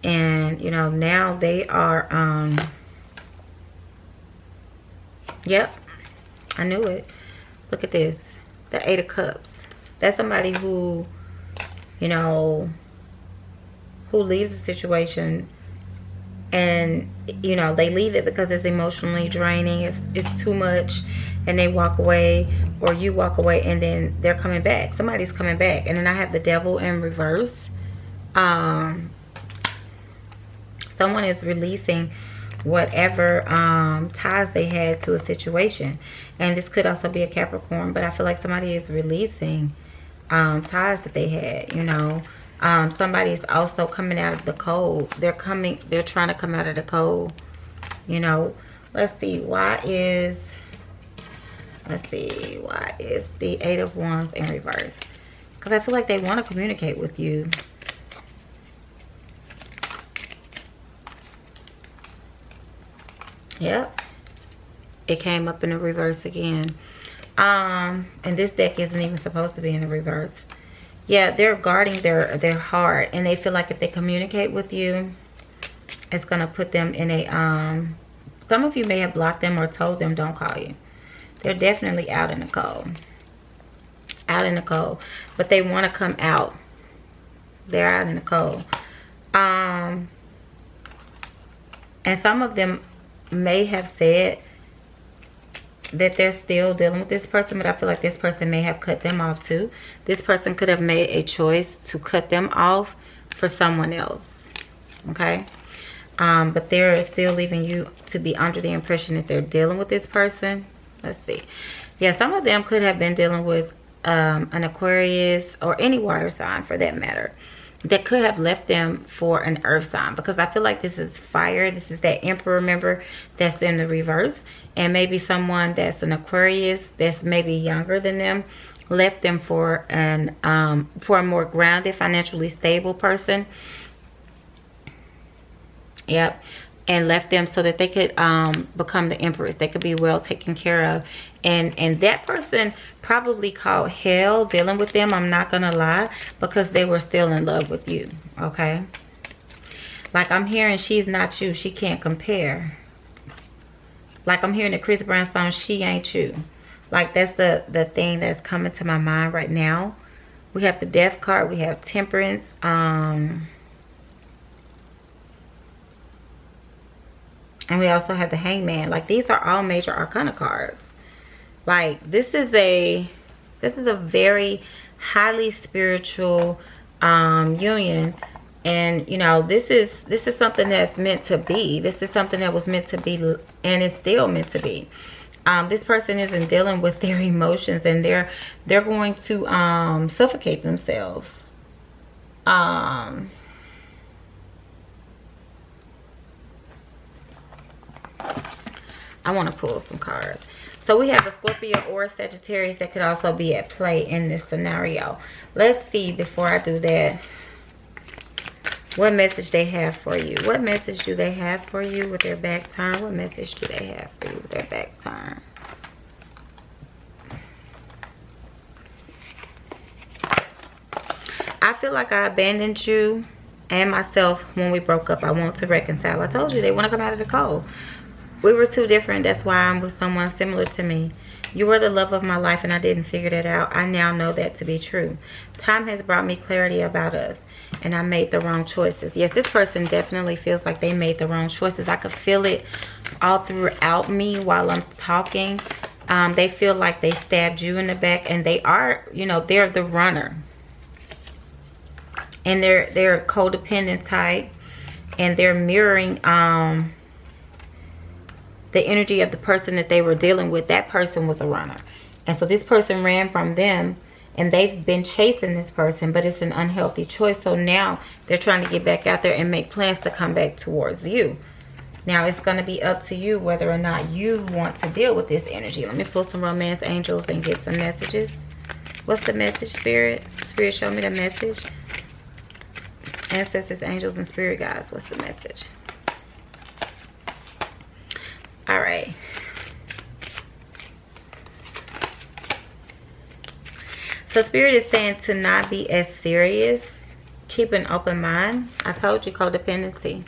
And you know, now they are yep, I knew it. Look at this, the 8 of Cups. That's somebody who, you know, who leaves a situation, and you know, they leave it because it's emotionally draining, it's too much, and they walk away, or you walk away, and then they're coming back. Somebody's coming back. And then I have the Devil in reverse. Someone is releasing whatever ties they had to a situation, and this could also be a Capricorn, but I feel like somebody is releasing ties that they had, you know. Somebody is also coming out of the cold. They're trying to come out of the cold, you know. Let's see, why is the 8 of Wands in reverse? Because I feel like they want to communicate with you. Yep, it came up in the reverse again. And this deck isn't even supposed to be in the reverse. Yeah, they're guarding their heart, and they feel like if they communicate with you, it's gonna put them in a some of you may have blocked them or told them don't call you. They're definitely out in the cold. Out in the cold. But they want to come out. They're out in the cold. And some of them may have said that they're still dealing with this person, but I feel like this person may have cut them off too. This person could have made a choice to cut them off for someone else. Okay? But they're still leaving you to be under the impression that they're dealing with this person. Let's see. Yeah, some of them could have been dealing with an Aquarius or any water sign for that matter. That could have left them for an earth sign, because I feel like this is fire. This is that Emperor member that's in the reverse. And maybe someone that's an Aquarius that's maybe younger than them left them for a more grounded, financially stable person. Yep. And left them so that they could become the Empress. They could be well taken care of. And that person probably called hell dealing with them, I'm not gonna lie, because they were still in love with you. Okay? Like, I'm hearing she's not you, she can't compare. Like, I'm hearing the Chris Brown song, She Ain't You. Like, that's the thing that's coming to my mind right now. We have the Death card, we have Temperance, and we also have the Hangman. Like, these are all major arcana cards. Like, this is a very highly spiritual union. And you know, this is something that's meant to be. This is something that was meant to be, and it's still meant to be. This person isn't dealing with their emotions, and they're going to suffocate themselves. I want to pull some cards. So we have a Scorpio or Sagittarius that could also be at play in this scenario. Let's see, before I do that, what message they have for you. What message do they have for you with their back turn? What message do they have for you with their back turn? I feel like I abandoned you and myself when we broke up. I want to reconcile. I told you they want to come out of the cold. We were too different. That's why I'm with someone similar to me. You were the love of my life, and I didn't figure that out. I now know that to be true. Time has brought me clarity about us, and I made the wrong choices. Yes, this person definitely feels like they made the wrong choices. I could feel it all throughout me while I'm talking. They feel like they stabbed you in the back, and they are, you know, they're the runner. And they're a codependent type, and they're mirroring the energy of the person that they were dealing with. That person was a runner. And so this person ran from them, and they've been chasing this person, but it's an unhealthy choice. So now they're trying to get back out there and make plans to come back towards you. Now it's going to be up to you whether or not you want to deal with this energy. Let me pull some romance angels and get some messages. What's the message, Spirit? Spirit, show me the message. Ancestors, angels, and spirit guides, what's the message? All right. So Spirit is saying to not be as serious. Keep an open mind. I told you, codependency.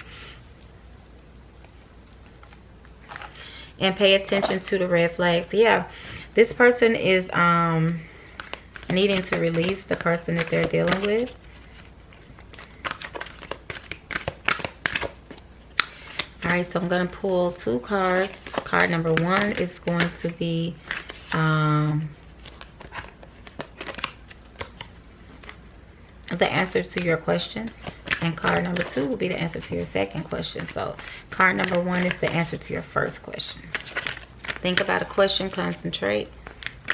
And pay attention to the red flags. Yeah, this person is needing to release the person that they're dealing with. All right, so I'm going to pull 2 cards. Card number 1 is going to be the answer to your question. And card number 2 will be the answer to your second question. So card number 1 is the answer to your first question. Think about a question, concentrate,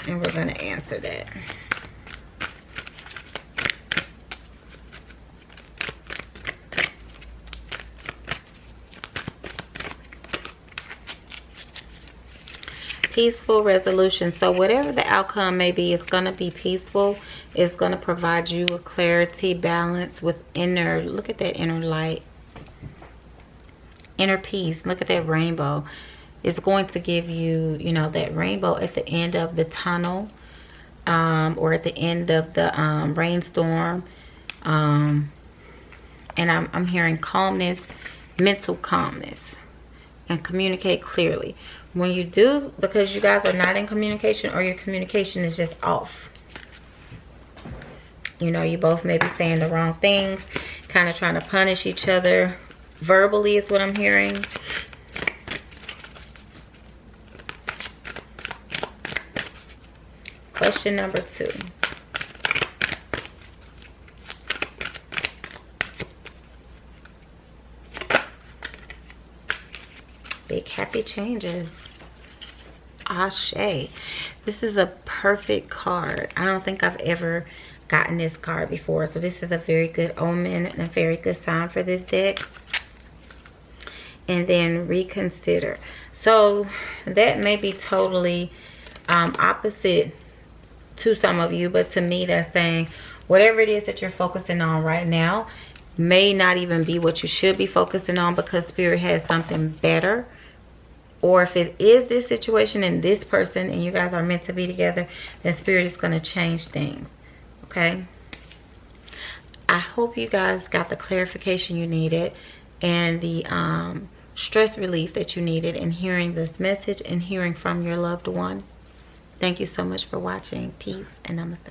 and we're going to answer that. Peaceful resolution. So whatever the outcome may be, it's going to be peaceful. It's going to provide you with clarity, balance, with inner, look at that inner light, inner peace. Look at that rainbow. It's going to give you, you know, that rainbow at the end of the tunnel, or at the end of the rainstorm. And I'm hearing calmness, mental calmness, and communicate clearly. When you do, because you guys are not in communication, or your communication is just off. You know, you both may be saying the wrong things, kind of trying to punish each other verbally is what I'm hearing. Question number 2. Big happy changes. Ashe. This is a perfect card. I don't think I've ever gotten this card before, so this is a very good omen and a very good sign for this deck. And then reconsider. So that may be totally opposite to some of you, but to me that's saying whatever it is that you're focusing on right now may not even be what you should be focusing on, because Spirit has something better. Or if it is this situation and this person and you guys are meant to be together, then Spirit is going to change things. Okay? I hope you guys got the clarification you needed and the stress relief that you needed in hearing this message and hearing from your loved one. Thank you so much for watching. Peace and namaste.